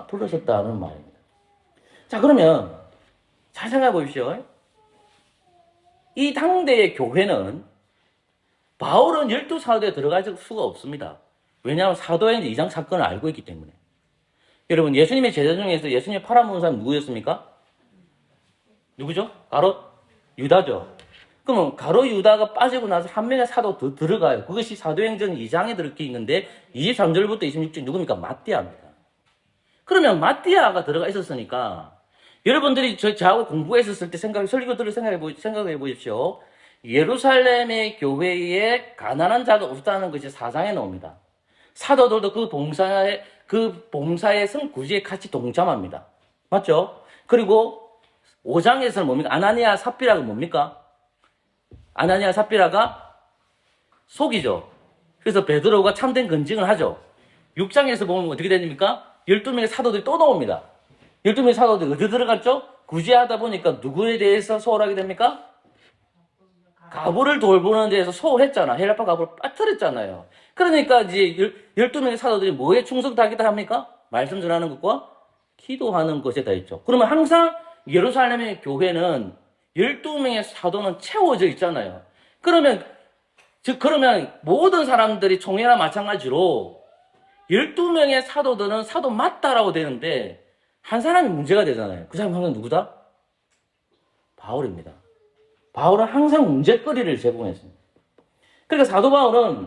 부르셨다는 말입니다. 자, 그러면 잘 생각해 보십시오. 이 당대의 교회는 바울은 12사도에 들어갈 수가 없습니다. 왜냐하면 사도행전 2장 사건을 알고 있기 때문에. 여러분, 예수님의 제자 중에서 예수님의 팔아먹은 사람 누구였습니까? 누구죠? 가롯 유다죠. 그러면 가롯 유다가 빠지고 나서 한 명의 사도 더 들어가요. 그것이 사도행전 2장에 들어있게 있는데 23절부터 26절 누굽니까? 마띠아입니다. 그러면 마띠아가 들어가 있었으니까 여러분들이 저하고 공부했었을 때 설교들을 생각해 보십시오. 예루살렘의 교회에 가난한 자가 없다는 것이 4장에 나옵니다. 사도들도 그 봉사의 성구지에 같이 동참합니다. 맞죠? 그리고 5장에서는 뭡니까? 아나니아 삽비라가 뭡니까? 아나니아 삽비라가 속이죠. 그래서 베드로가 참된 건증을 하죠. 6장에서 보면 어떻게 됩니까? 12명의 사도들이 또 나옵니다. 12명의 사도들이 어디 들어갔죠? 구제하다 보니까 누구에 대해서 소홀하게 됩니까? 가부를 돌보는 데에서 소홀했잖아. 헬라파 가부를 빠뜨렸잖아요. 그러니까 이제 12명의 사도들이 뭐에 충성하겠다 합니까? 말씀 전하는 것과 기도하는 것에 다 있죠. 그러면 항상 예루살렘의 교회는 12명의 사도는 채워져 있잖아요. 그러면 모든 사람들이 총회나 마찬가지로 12명의 사도들은 사도 맞다라고 되는데 한 사람이 문제가 되잖아요. 그 사람이 항상 누구다? 바울입니다. 바울은 항상 문제거리를 제공했습니다. 그러니까 사도 바울은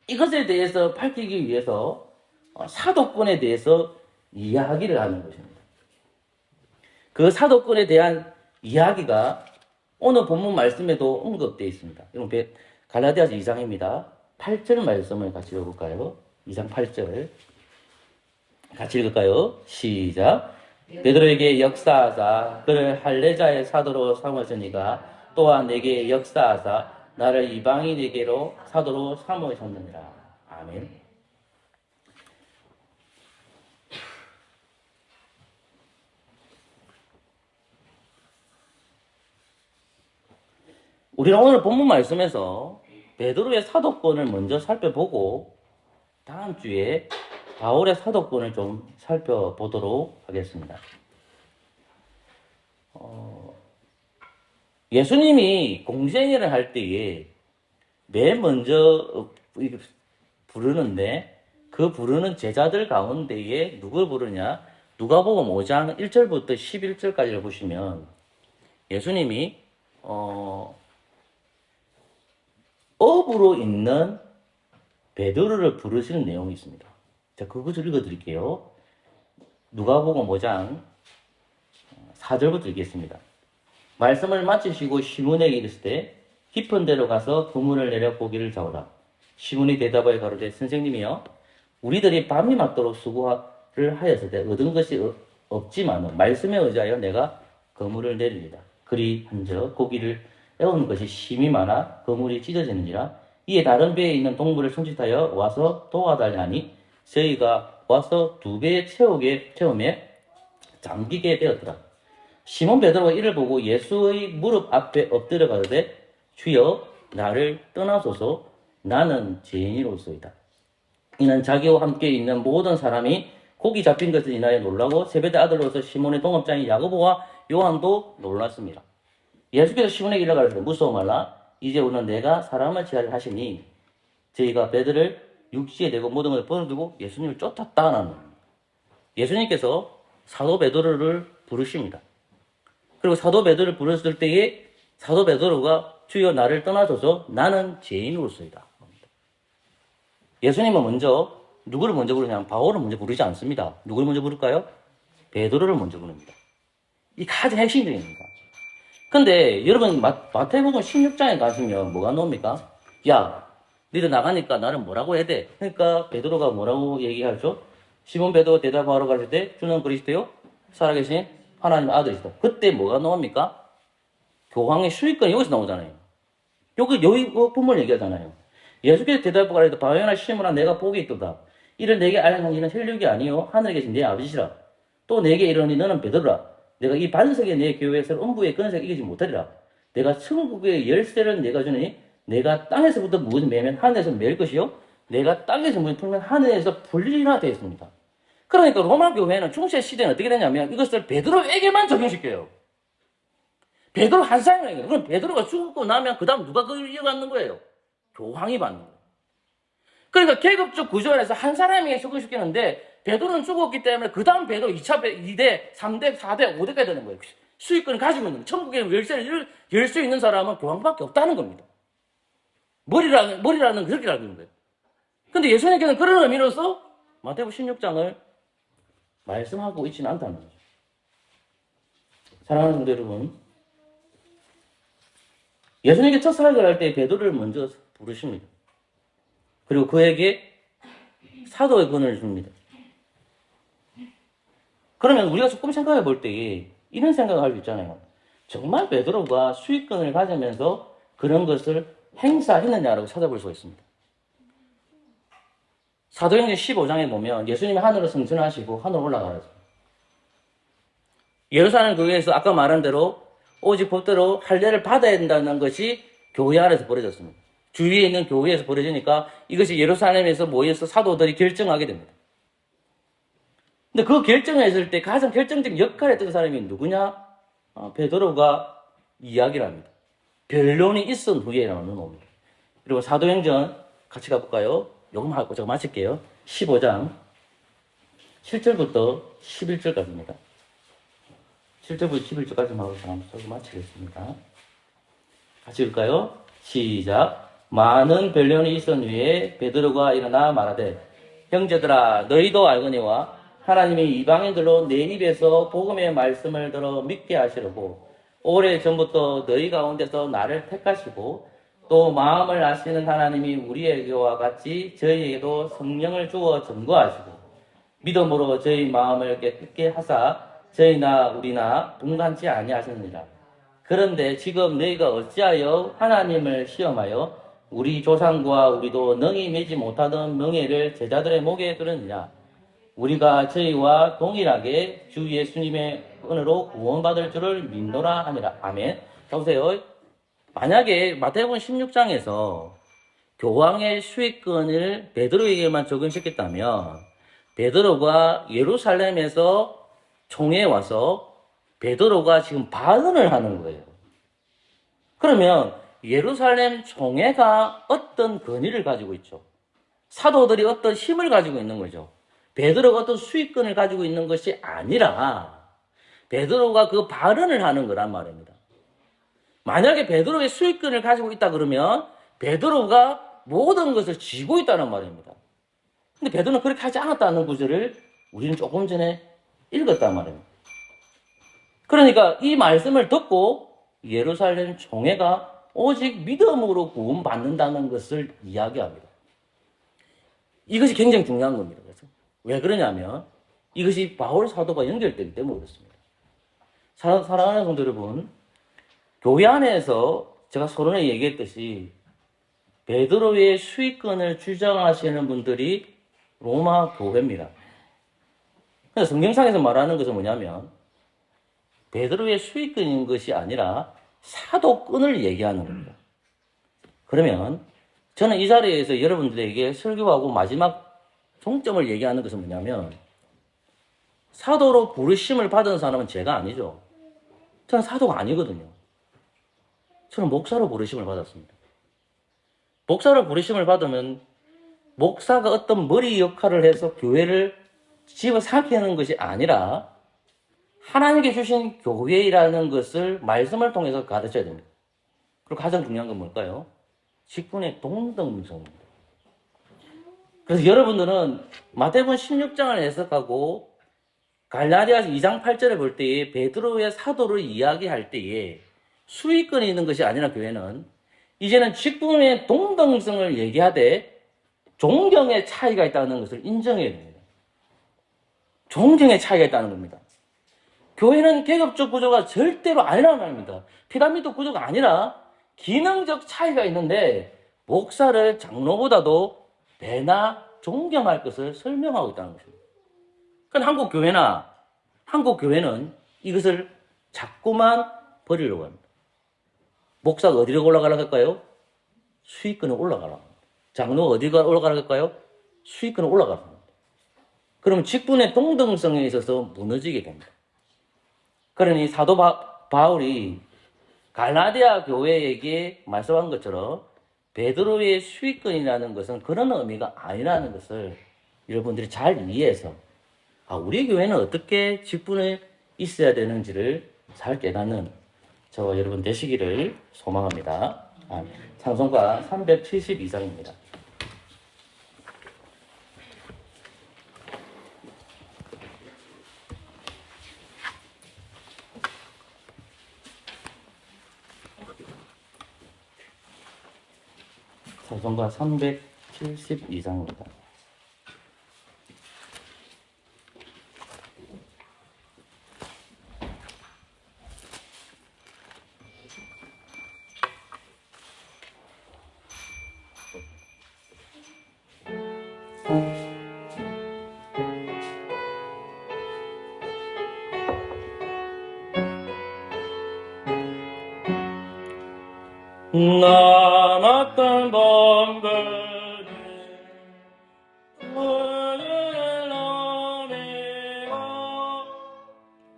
이것에 대해서 밝히기 위해서 사도권에 대해서 이야기를 하는 것입니다. 그 사도권에 대한 이야기가 오늘 본문 말씀에도 언급되어 있습니다. 여러분, 갈라디아서 2장입니다. 8절 말씀을 같이 읽어볼까요? 2장 8절. 같이 읽을까요? 시작. 베드로에게 역사하사 그를 할례자의 사도로 삼으시니가 또한 내게 역사하사 나를 이방인에게로 사도로 삼으셨느니라. 아멘. 우리는 오늘 본문 말씀에서 베드로의 사도권을 먼저 살펴보고 다음 주에 바울의 사도권을 좀 살펴보도록 하겠습니다. 예수님이 공생애를 할 때에 맨 먼저 부르는데 그 부르는 제자들 가운데에 누굴 부르냐? 누가복음 5장 1절부터 11절까지를 보시면 예수님이 업으로 있는 베드로를 부르시는 내용이 있습니다. 자, 그것을 읽어드릴게요. 누가복음 5장 4절부터 읽겠습니다. 말씀을 마치시고 시몬에게 이르시되 깊은 데로 가서 그물을 내려 고기를 잡으라. 시몬이 대답하여 가로되 선생님이여 우리들이 밤이 맞도록 수고를 하였으되 얻은 것이 없지만 말씀에 의지하여 내가 그물을 내리리다. 그리 한적 고기를 애우는 것이 심히 많아 그물이 찢어지느니라. 이에 다른 배에 있는 동물을 손짓하여 와서 도와달라 하니 저희가 와서 2배 채우매 잠기게 되었더라. 시몬 베드로가 이를 보고 예수의 무릎 앞에 엎드려 가로되 주여 나를 떠나소서 나는 죄인이로소이다. 이는 자기와 함께 있는 모든 사람이 고기 잡힌 것을 인하여 놀라고 세베대 아들로서 시몬의 동업자인 야고보와 요한도 놀랐습니다. 예수께서 시몬에게 이르 가로되 무서워 말라. 이제 오늘 내가 사람을 취하려 하시니 저희가 배들을 육지에 대고 모든 것을 버려두고 예수님을 쫓았다는 예수님께서 사도 베드로를 부르십니다. 그리고 사도 베드로를 부르실 때에 사도 베드로가 주여 나를 떠나소서 나는 죄인으로서이다. 예수님은 먼저 누구를 먼저 부르냐면 바울을 먼저 부르지 않습니다. 누구를 먼저 부를까요? 베드로를 먼저 부릅니다. 이 가장 핵심적입니다. 근데 여러분 마태복음 16장에 가시면 뭐가 나옵니까? 야, 너희들 나가니까 나는 뭐라고 해야 돼? 그러니까 베드로가 뭐라고 얘기하죠? 시몬 베드로가 대답하러 가실 때 주는 그리스도요 살아계신 하나님 아들이시다. 그때 뭐가 나옵니까? 교황의 수익권이 여기서 나오잖아요. 여기 부분을 얘기하잖아요. 예수께서 대답하고 가라사대 바요나 시몬아 내가 복이 있도다. 이를 내게 알려는 이는 혈육이 아니요 하늘에 계신 내 아버지시라. 또 내게 이르니 너는 베드로라. 내가 이 반석에 내 교회에서 음부의 근세를 이기지 못하리라. 내가 천국의 열쇠를 내가 주니 내가 땅에서부터 무엇을 매면 하늘에서 매일 것이요 내가 땅에서 무엇을 풀면 하늘에서 풀리라 되어 있습니다. 그러니까 로마 교회는 중세 시대는 어떻게 되냐면 이것을 베드로에게만 적용시켜요. 베드로 한 사람에게. 그럼 베드로가 죽고 나면 그 다음 누가 그걸 이어받는 거예요? 교황이 받는 거예요. 그러니까 계급적 구조 안에서 한 사람에게 적용시키는데 베드로는 죽었기 때문에 그 다음 베드로 2차 2대, 3대, 4대, 5대까지 되는 거예요. 수익권을 가지고 있는 천국의 열쇠를 열 수 있는 사람은 교황밖에 없다는 겁니다. 머리라는 그렇게 알고 있는 거예요. 근데 예수님께서는 그런 의미로서 마태복음 16장을 말씀하고 있지는 않다는 거죠. 사랑하는 성도 여러분, 예수님께 첫 사역을 할 때 베드로를 먼저 부르십니다. 그리고 그에게 사도의 권을 줍니다. 그러면 우리가 조금 생각해 볼 때에 이런 생각을 할 수 있잖아요. 정말 베드로가 수익권을 가지면서 그런 것을 행사했느냐라고 찾아볼 수가 있습니다. 사도행전 15장에 보면 예수님이 하늘로 승천하시고 하늘로 올라가서 예루살렘 교회에서 아까 말한 대로 오직 법대로 할례를 받아야 된다는 것이 교회 안에서 벌어졌습니다. 주위에 있는 교회에서 벌어지니까 이것이 예루살렘에서 모여서 사도들이 결정하게 됩니다. 근데 그 결정했을 때 가장 결정적인 역할을 했던 사람이 누구냐? 베드로가 이야기를 합니다. 변론이 있은 후에 나오는 옵니다. 그리고 사도행전 같이 가볼까요? 요것만 하고 제가 마칠게요. 15장 7절부터 11절까지입니다. 7절부터 11절까지만 하고 제가 한번 마치겠습니다. 같이 읽을까요? 시작. 많은 변론이 있은 후에 베드로가 일어나 말하되 형제들아 너희도 알거니와 하나님이 이방인들로 내 입에서 복음의 말씀을 들어 믿게 하시려고 오래전부터 너희 가운데서 나를 택하시고 또 마음을 아시는 하나님이 우리에게와 같이 저희에게도 성령을 주어 점거하시고 믿음으로 저희 마음을 깨끗게 하사 저희나 우리나 분간치 아니하셨느니라. 그런데 지금 너희가 어찌하여 하나님을 시험하여 우리 조상과 우리도 능히 매지 못하던 명예를 제자들의 목에 두느냐. 우리가 저희와 동일하게 주 예수님의 은혜로 구원받을 줄을 믿노라 하니라. 아멘. 자, 보세요. 만약에 마태복음 16장에서 교황의 수익권을 베드로에게만 적용시켰다면 베드로가 예루살렘에서 총회에 와서 베드로가 지금 발언을 하는 거예요. 그러면 예루살렘 총회가 어떤 권위를 가지고 있죠? 사도들이 어떤 힘을 가지고 있는 거죠? 베드로가 어떤 수익권을 가지고 있는 것이 아니라 베드로가 그 발언을 하는 거란 말입니다. 만약에 베드로의 수익권을 가지고 있다 그러면 베드로가 모든 것을 쥐고 있다는 말입니다. 근데 베드로는 그렇게 하지 않았다는 구절을 우리는 조금 전에 읽었단 말입니다. 그러니까 이 말씀을 듣고 예루살렘 총회가 오직 믿음으로 구원받는다는 것을 이야기합니다. 이것이 굉장히 중요한 겁니다. 그래서 왜 그러냐면 이것이 바울 사도가 연결되기 때문에 그렇습니다. 사랑하는 성도 여러분, 교회 안에서 제가 서론에 얘기했듯이 베드로의 수익권을 주장하시는 분들이 로마 교회입니다. 그래서 성경상에서 말하는 것은 뭐냐면 베드로의 수익권인 것이 아니라 사도권을 얘기하는 겁니다. 그러면 저는 이 자리에서 여러분들에게 설교하고 마지막 종점을 얘기하는 것은 뭐냐면 사도로 부르심을 받은 사람은 제가 아니죠. 저는 사도가 아니거든요. 저는 목사로 부르심을 받았습니다. 목사로 부르심을 받으면 목사가 어떤 머리 역할을 해서 교회를 집어 삼키는 것이 아니라 하나님께 주신 교회라는 것을 말씀을 통해서 가르쳐야 됩니다. 그리고 가장 중요한 건 뭘까요? 직분의 동등성입니다. 그래서 여러분들은 마태복음 16장을 해석하고 갈라디아서 2장 8절을 볼 때에 베드로의 사도를 이야기할 때에 수익권이 있는 것이 아니라 교회는 이제는 직분의 동등성을 얘기하되 존경의 차이가 있다는 것을 인정해야 됩니다. 존경의 차이가 있다는 겁니다. 교회는 계급적 구조가 절대로 아니라는 말입니다. 피라미드 구조가 아니라 기능적 차이가 있는데 목사를 장로보다도 배나 존경할 것을 설명하고 있다는 것입니다. 그러니까 한국 교회는 이것을 자꾸만 버리려고 합니다. 목사가 어디로 올라가라고 할까요? 수익권에 올라가라고 합니다. 장로가 어디가 올라가라고 할까요? 수익권에 올라가라고 합니다. 그럼 직분의 동등성에 있어서 무너지게 됩니다. 그러니 사도 바울이 갈라디아 교회에게 말씀한 것처럼 베드로의 수익권이라는 것은 그런 의미가 아니라는 것을 여러분들이 잘 이해해서 우리 교회는 어떻게 직분에 있어야 되는지를 잘 깨닫는 저와 여러분 되시기를 소망합니다. 찬송가 372장입니다. 찬송가 372장입니다. 어떤 범근은 그를 넘이고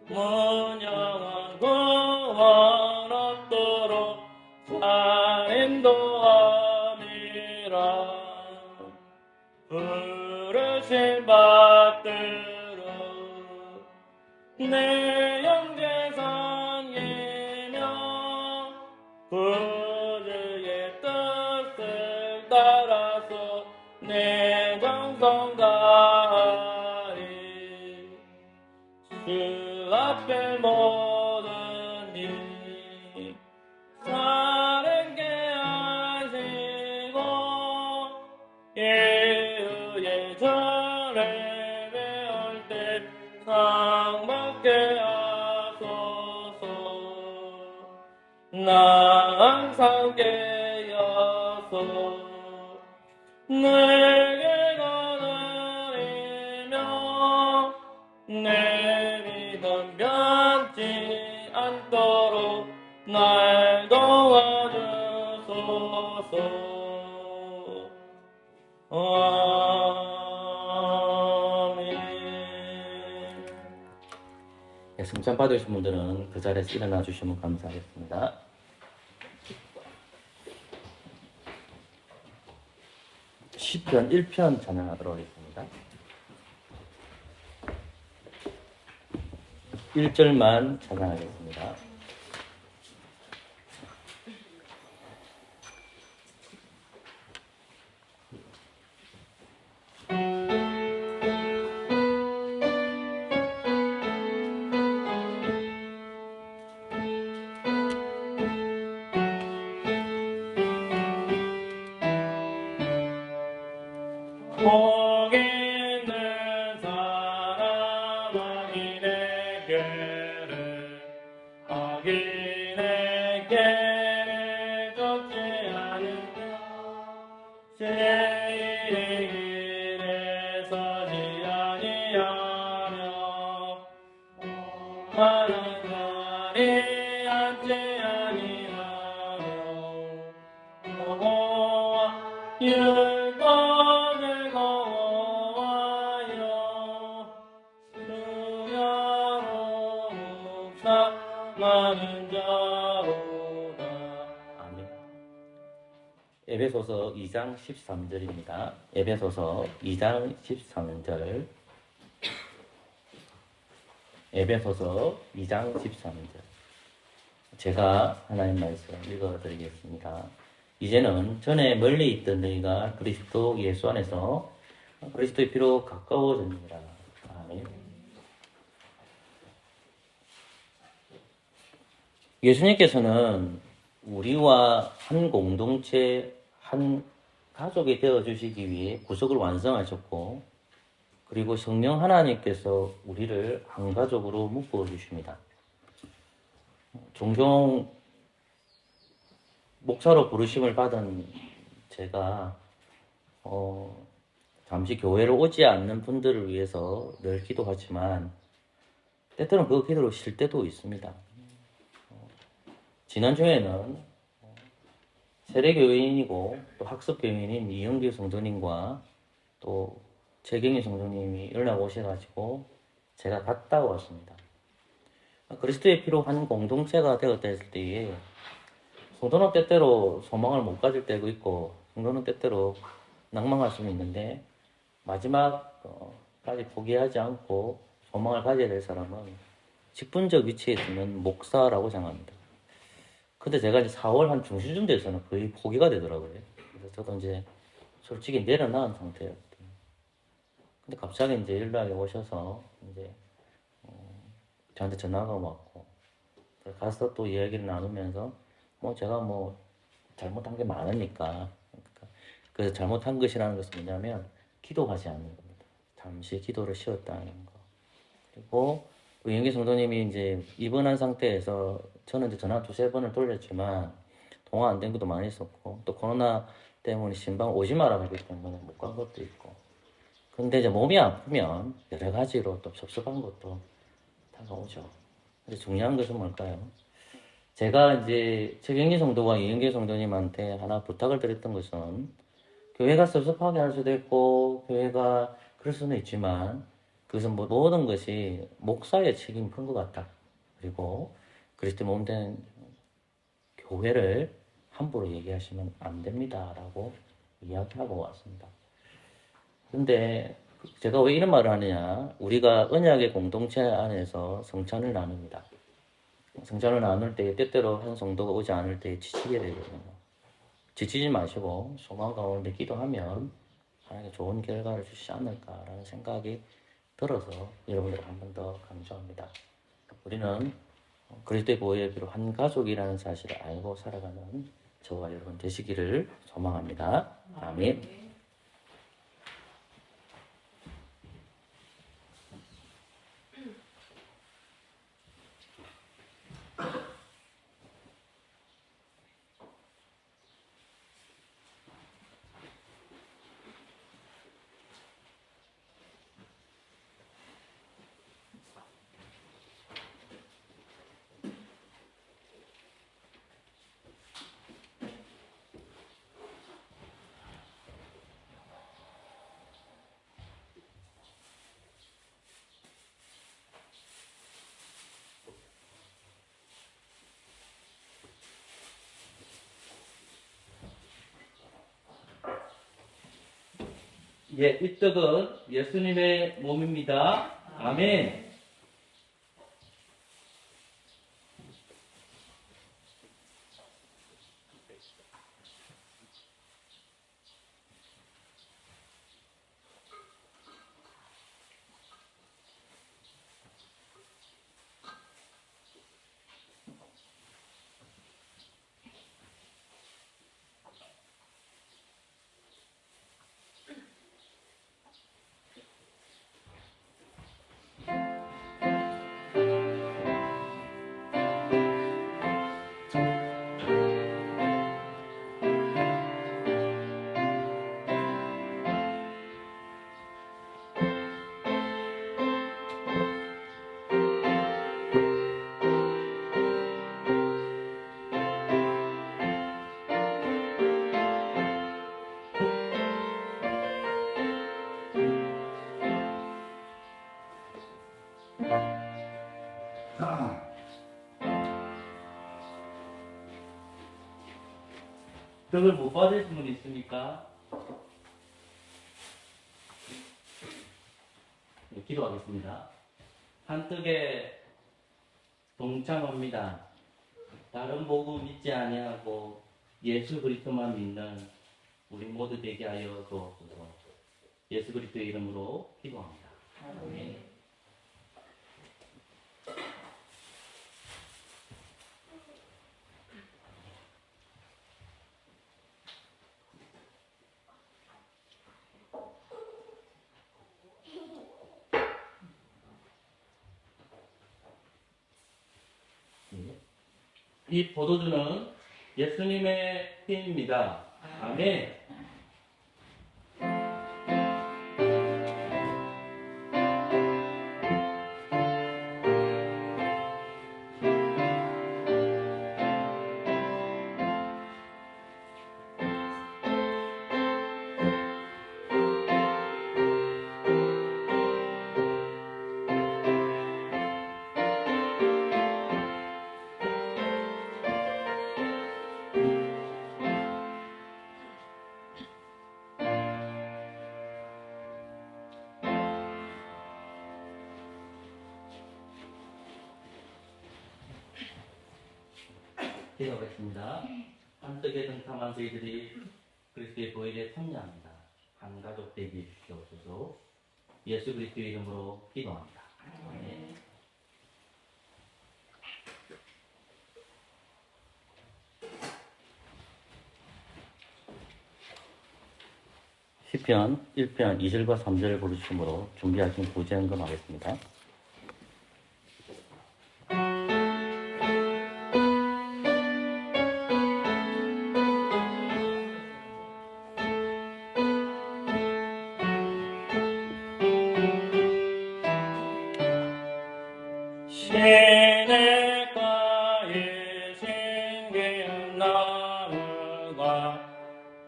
문영한 구원 얻도록 살인도 함이라. 부르심 받들어 내 영재상이며 구주의 뜻을 따라서 내 정성 다하리. 주 앞에 모든 일 사랑게 하시고 예후의 전을 배울 때 상받게 하소서. 나 항상 깨어서 내게 거느리며 내 믿음 변치 않도록 날 도와주소서. 아멘. 네, 승천 받으신 분들은 그 자리에서 일어나 주시면 감사하겠습니다. 시편 1편 찬양하도록 하겠습니다. 1절만 찬양하겠습니다. 복 있는 사람 악인에게를 악인에게를 쫓지 않으며 제 일에 서지 아니하며 많은 자리 앉지 아니하며 여호와 율법을 거하여 수야로 묵상하는 자로다. 아멘. 에베소서 2장 13절입니다. 에베소서 2장 13절. 에베소서 2장 13절. 제가 하나님 말씀 읽어드리겠습니다. 이제는 전에 멀리 있던 너희가 그리스도 예수 안에서 그리스도의 피로 가까워졌느니라. 아멘. 예수님께서는 우리와 한 공동체, 한 가족이 되어주시기 위해 구속을 완성하셨고, 그리고 성령 하나님께서 우리를 한 가족으로 묶어주십니다. 종종 목사로 부르심을 받은 제가 잠시 교회로 오지 않는 분들을 위해서 늘 기도하지만 때때로는 그 기도를 쉴 때도 있습니다. 지난주에는 세례교인이고 또 학습교인인 이영길 성도님과 또 최경희 성도님이 연락 오셔가지고 제가 갔다 왔습니다. 그리스도의 피로 한 공동체가 되었다 했을 때에 성도는 때때로 소망을 못 가질 때도 있고 성도는 때때로 낭망할 수는 있는데 마지막까지 포기하지 않고 소망을 가져야 될 사람은 직분적 위치에 있는 목사라고 생각합니다. 근데 제가 이제 4월 한 중순쯤 돼서는 거의 포기가 되더라고요. 그래서 저도 이제 솔직히 내려놓은 상태였거든요. 근데 갑자기 이제 연락이 오셔서 이제 저한테 전화가 왔고 가서 또 이야기를 나누면서 제가 잘못한 게 많으니까 그래서 잘못한 것이라는 것은 뭐냐면 기도하지 않는 겁니다. 잠시 기도를 쉬었다는 거. 그리고 영기 성도님이 이제 입원한 상태에서 저는 이제 전화 두세 번을 돌렸지만 통화 안 된 것도 많이 있었고 또 코로나 때문에 신방 오지 마라 하기 때문에 못 간 것도 있고 근데 이제 몸이 아프면 여러 가지로 또 섭섭한 것도 다가오죠. 근데 중요한 것은 뭘까요? 제가 이제 최경희 성도와 이은계 성도님한테 하나 부탁을 드렸던 것은 교회가 섭섭하게 할 수도 있고 교회가 그럴 수는 있지만 그것은 뭐 모든 것이 목사의 책임인 것 같다. 그리고 그리스도 몸된 교회를 함부로 얘기하시면 안 됩니다라고 이야기하고 왔습니다. 근데 제가 왜 이런 말을 하느냐? 우리가 언약의 공동체 안에서 성찬을 나눕니다. 성찬을 나눌 때 때때로 한 성도가 오지 않을 때 지치게 되거든요. 지치지 마시고 소망 가운데 기도하면 하나님께 좋은 결과를 주시지 않을까라는 생각이 들어서 여러분들 한 번 더 강조합니다. 우리는 그리스도의 보혈의 피로 한 가족이라는 사실을 알고 살아가는 저와 여러분 되시기를 소망합니다. 아멘. 예, 이 떡은 예수님의 몸입니다. 아멘. 떡을 못 받으신 분 있습니까? 네, 기도하겠습니다. 한 떡에 동참합니다. 다른 복음 믿지 아니하고 예수 그리스도만 믿는 우리 모두 되게 하여 주옵소서. 예수 그리스도의 이름으로 기도합니다. 아멘. 이 포도주는 예수님의 피입니다. 아멘. 기도하겠습니다. 한떡에 등탐한 저희들이 그리스도의 보혈에 참여합니다. 한 가족 되게 주시옵소서. 예수 그리스도의 이름으로 기도합니다. 아멘. 시편 1편 2절과 3절을 부르심으로 준비하신 구제헌금 하겠습니다. 시냇가에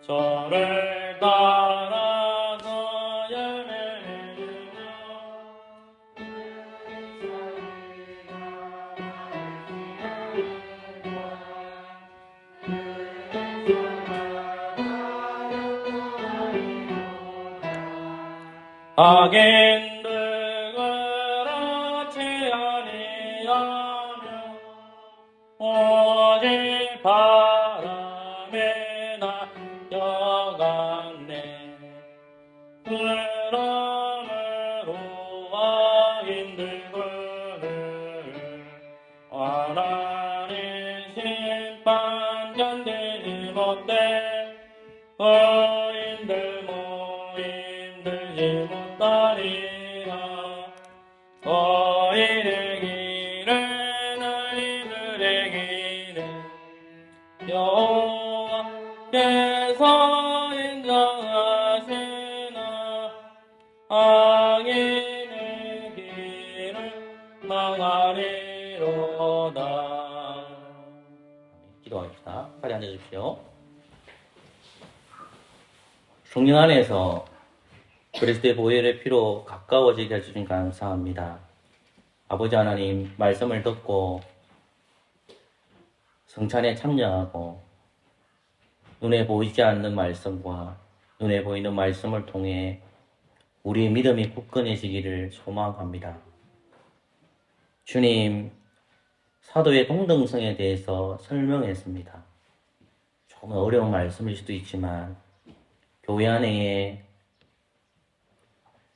저를 따라서 열매내며 악인들을 하지 아니하며 오직 바람에 날려갔네. 그러므로 악인들을 하나님 심판 견디지 못해 의인들 모임들지 못하리라. 의인의 길은 의인들의 길은 여호와께서 인정하시나 악인의 길은 망하리로다. 기도하겠습니다. 빨리 앉아주십시오. 성령 안에서 그리스도의 보혈의 피로 가까워지게 해주신 감사합니다. 아버지 하나님, 말씀을 듣고 성찬에 참여하고 눈에 보이지 않는 말씀과 눈에 보이는 말씀을 통해 우리의 믿음이 굳건해지기를 소망합니다. 주님, 사도의 동등성에 대해서 설명했습니다. 조금 어려운 말씀일 수도 있지만 교회 안에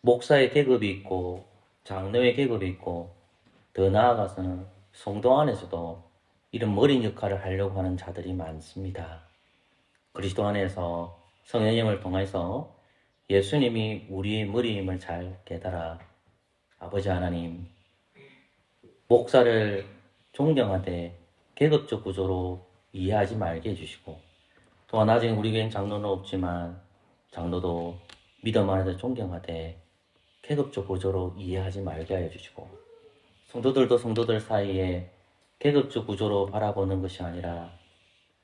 목사의 계급이 있고 장로의 계급이 있고 더 나아가서는 성도 안에서도 이런 머리 역할을 하려고 하는 자들이 많습니다. 그리스도 안에서 성령님을 통해서 예수님이 우리의 머리임을 잘 깨달아 아버지 하나님, 목사를 존경하되 계급적 구조로 이해하지 말게 해주시고, 또한 아직 우리 교회는 장로는 없지만 장로도 믿음 안에서 존경하되 계급적 구조로 이해하지 말게 하여 주시고, 성도들도 성도들 사이에 계급적 구조로 바라보는 것이 아니라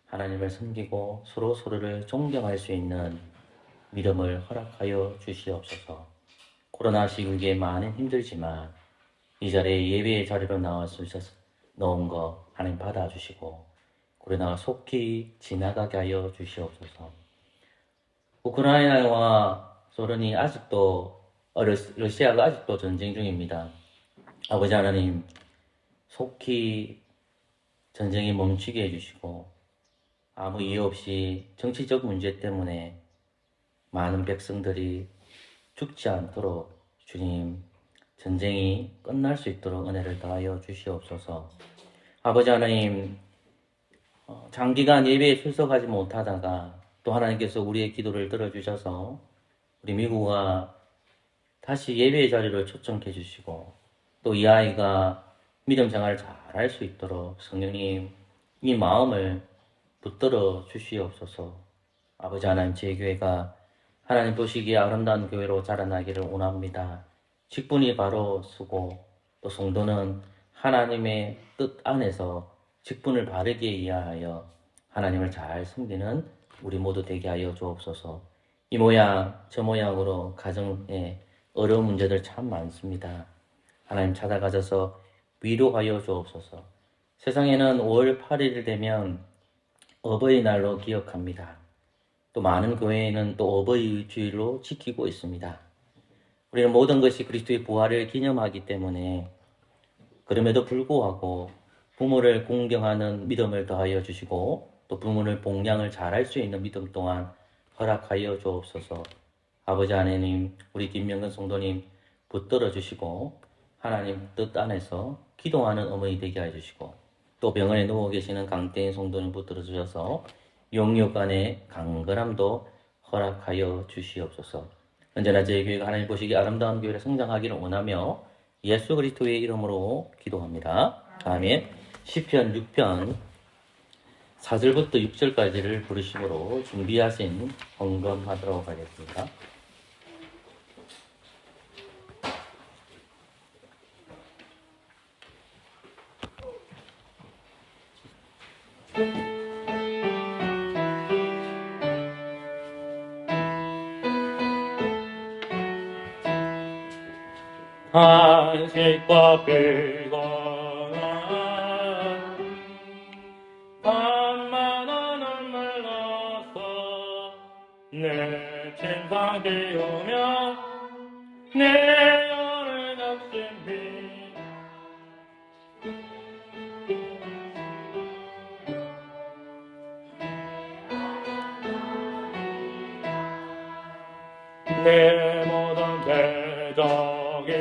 하나님을 섬기고 서로를 존경할 수 있는 믿음을 허락하여 주시옵소서. 코로나 시국에 많은 힘들지만 이 자리에 예배의 자리로 나와서 넣은 거 하나님 받아주시고 코로나가 속히 지나가게 하여 주시옵소서. 우크라이나와 소련이 아직도 러시아가 아직도 전쟁 중입니다. 아버지 하나님, 속히 전쟁이 멈추게 해주시고 아무 이유 없이 정치적 문제 때문에 많은 백성들이 죽지 않도록 주님, 전쟁이 끝날 수 있도록 은혜를 더하여 주시옵소서. 아버지 하나님, 장기간 예배에 출석하지 못하다가 또 하나님께서 우리의 기도를 들어주셔서 우리 미국아 다시 예배의 자리를 초청해 주시고 또 이 아이가 믿음 생활을 잘 할 수 있도록 성령님 이 마음을 붙들어 주시옵소서. 아버지 하나님, 제 교회가 하나님 보시기에 아름다운 교회로 자라나기를 원합니다. 직분이 바로 쓰고 또 성도는 하나님의 뜻 안에서 직분을 바르게 이해하여 하나님을 잘 섬기는 우리 모두 되게 하여 주옵소서. 이 모양 저 모양으로 가정에 어려운 문제들 참 많습니다. 하나님 찾아가셔서 위로하여 주옵소서. 세상에는 5월 8일 되면 어버이날로 기억합니다. 또 많은 교회에는 또 어버이 주일로 지키고 있습니다. 우리는 모든 것이 그리스도의 부활을 기념하기 때문에 그럼에도 불구하고 부모를 공경하는 믿음을 더하여 주시고 또 부모를 봉양을 잘할 수 있는 믿음 또한 허락하여 주옵소서. 아버지 하나님, 우리 김명근 성도님 붙들어 주시고 하나님 뜻 안에서 기도하는 어머니 되게 해주시고 또 병원에 누워 계시는 강태인 성도님 붙들어 주셔서 영육 간의 강건함도 허락하여 주시옵소서. 언제나 저희 교회가 하나님 보시기 아름다운 교회를 성장하기를 원하며 예수 그리스도의 이름으로 기도합니다. 아멘. 시편 6편 4절부터 6절까지를 부르심으로 준비하신 헌금하도록 하겠습니다. 한식과 빌거나 밤만 하늘 말라서 내 침상 비우며 내 열을 적심히 내 모든 대적이를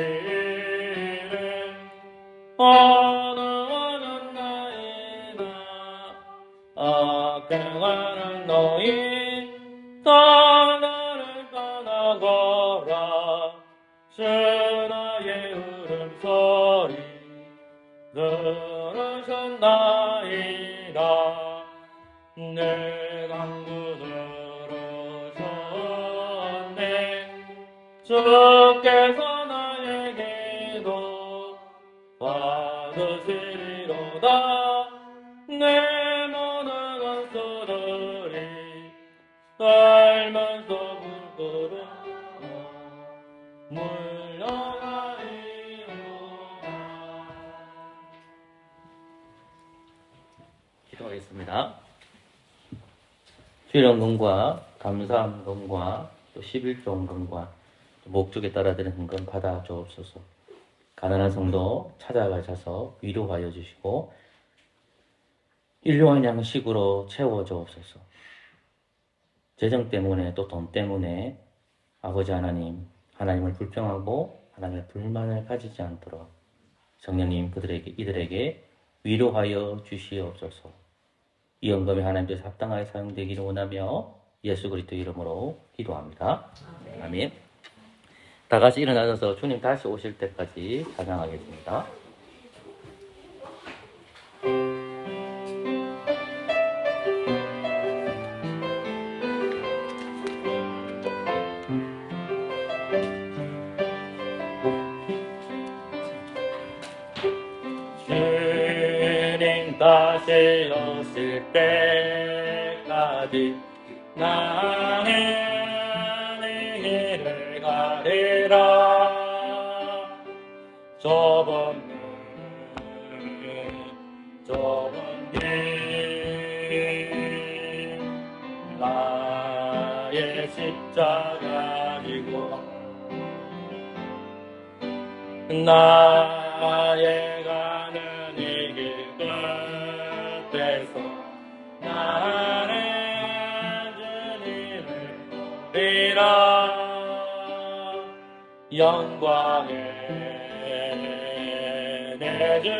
어느하는 나이다 악행하는 너희 나를 떠나거라 주 나의 울음소리 들으셨나이다 내 간구 들으셨네 주께서 나의 기도 받으시리로다 내 모든 원수들이 떨면서 물들어 물러가리로다. 기도하겠습니다. 주일헌금과 감사헌금과 또 11조헌금과 목적에 따라 드리는 헌금 받아 주옵소서. 가난한 성도 찾아가셔서 위로하여 주시고 일용할 양식으로 채워 주옵소서. 재정 때문에 또 돈 때문에 아버지 하나님, 하나님을 불평하고 하나님의 불만을 가지지 않도록 성령님 이들에게 위로하여 주시옵소서. 이 헌금이 하나님께서 합당하게 사용되기를 원하며 예수 그리스도 이름으로 기도합니다. 아멘. 다 같이 일어나셔서 주님 다시 오실 때까지 찬양하겠습니다. 주님 다시 오실 때까지 나는 이 길을 가리라. 좁은 길 나의 십자가 지고 나의 가는 이 길 끝에서 나는 주님을 보리라. 영광의 내 주님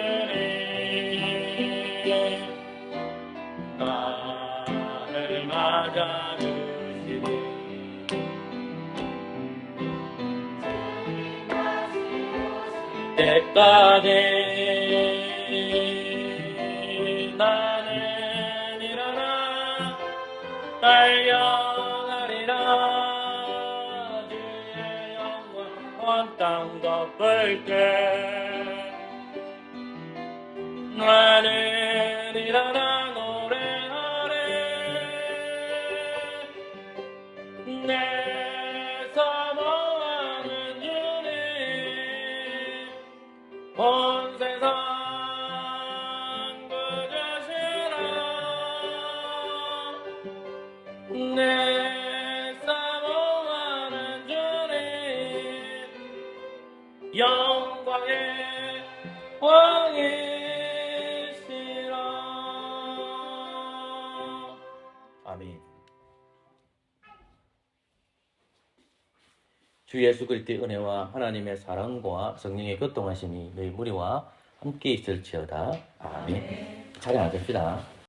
나를 맞아주시니 때까지 나는 일어나 달려가리라. 주의 영광 온 땅 덮을 때 나는 일어나 노래하리. 내 사모하는 주님 온 세상 구주시라. 내 사모하는 주님 영광의 왕이시라. 아멘. 주 예수 그리스도의 은혜와 하나님의 사랑과 성령의 교통하심이 너희 무리와 함께 있을지어다. 아멘. 찬양하십시다.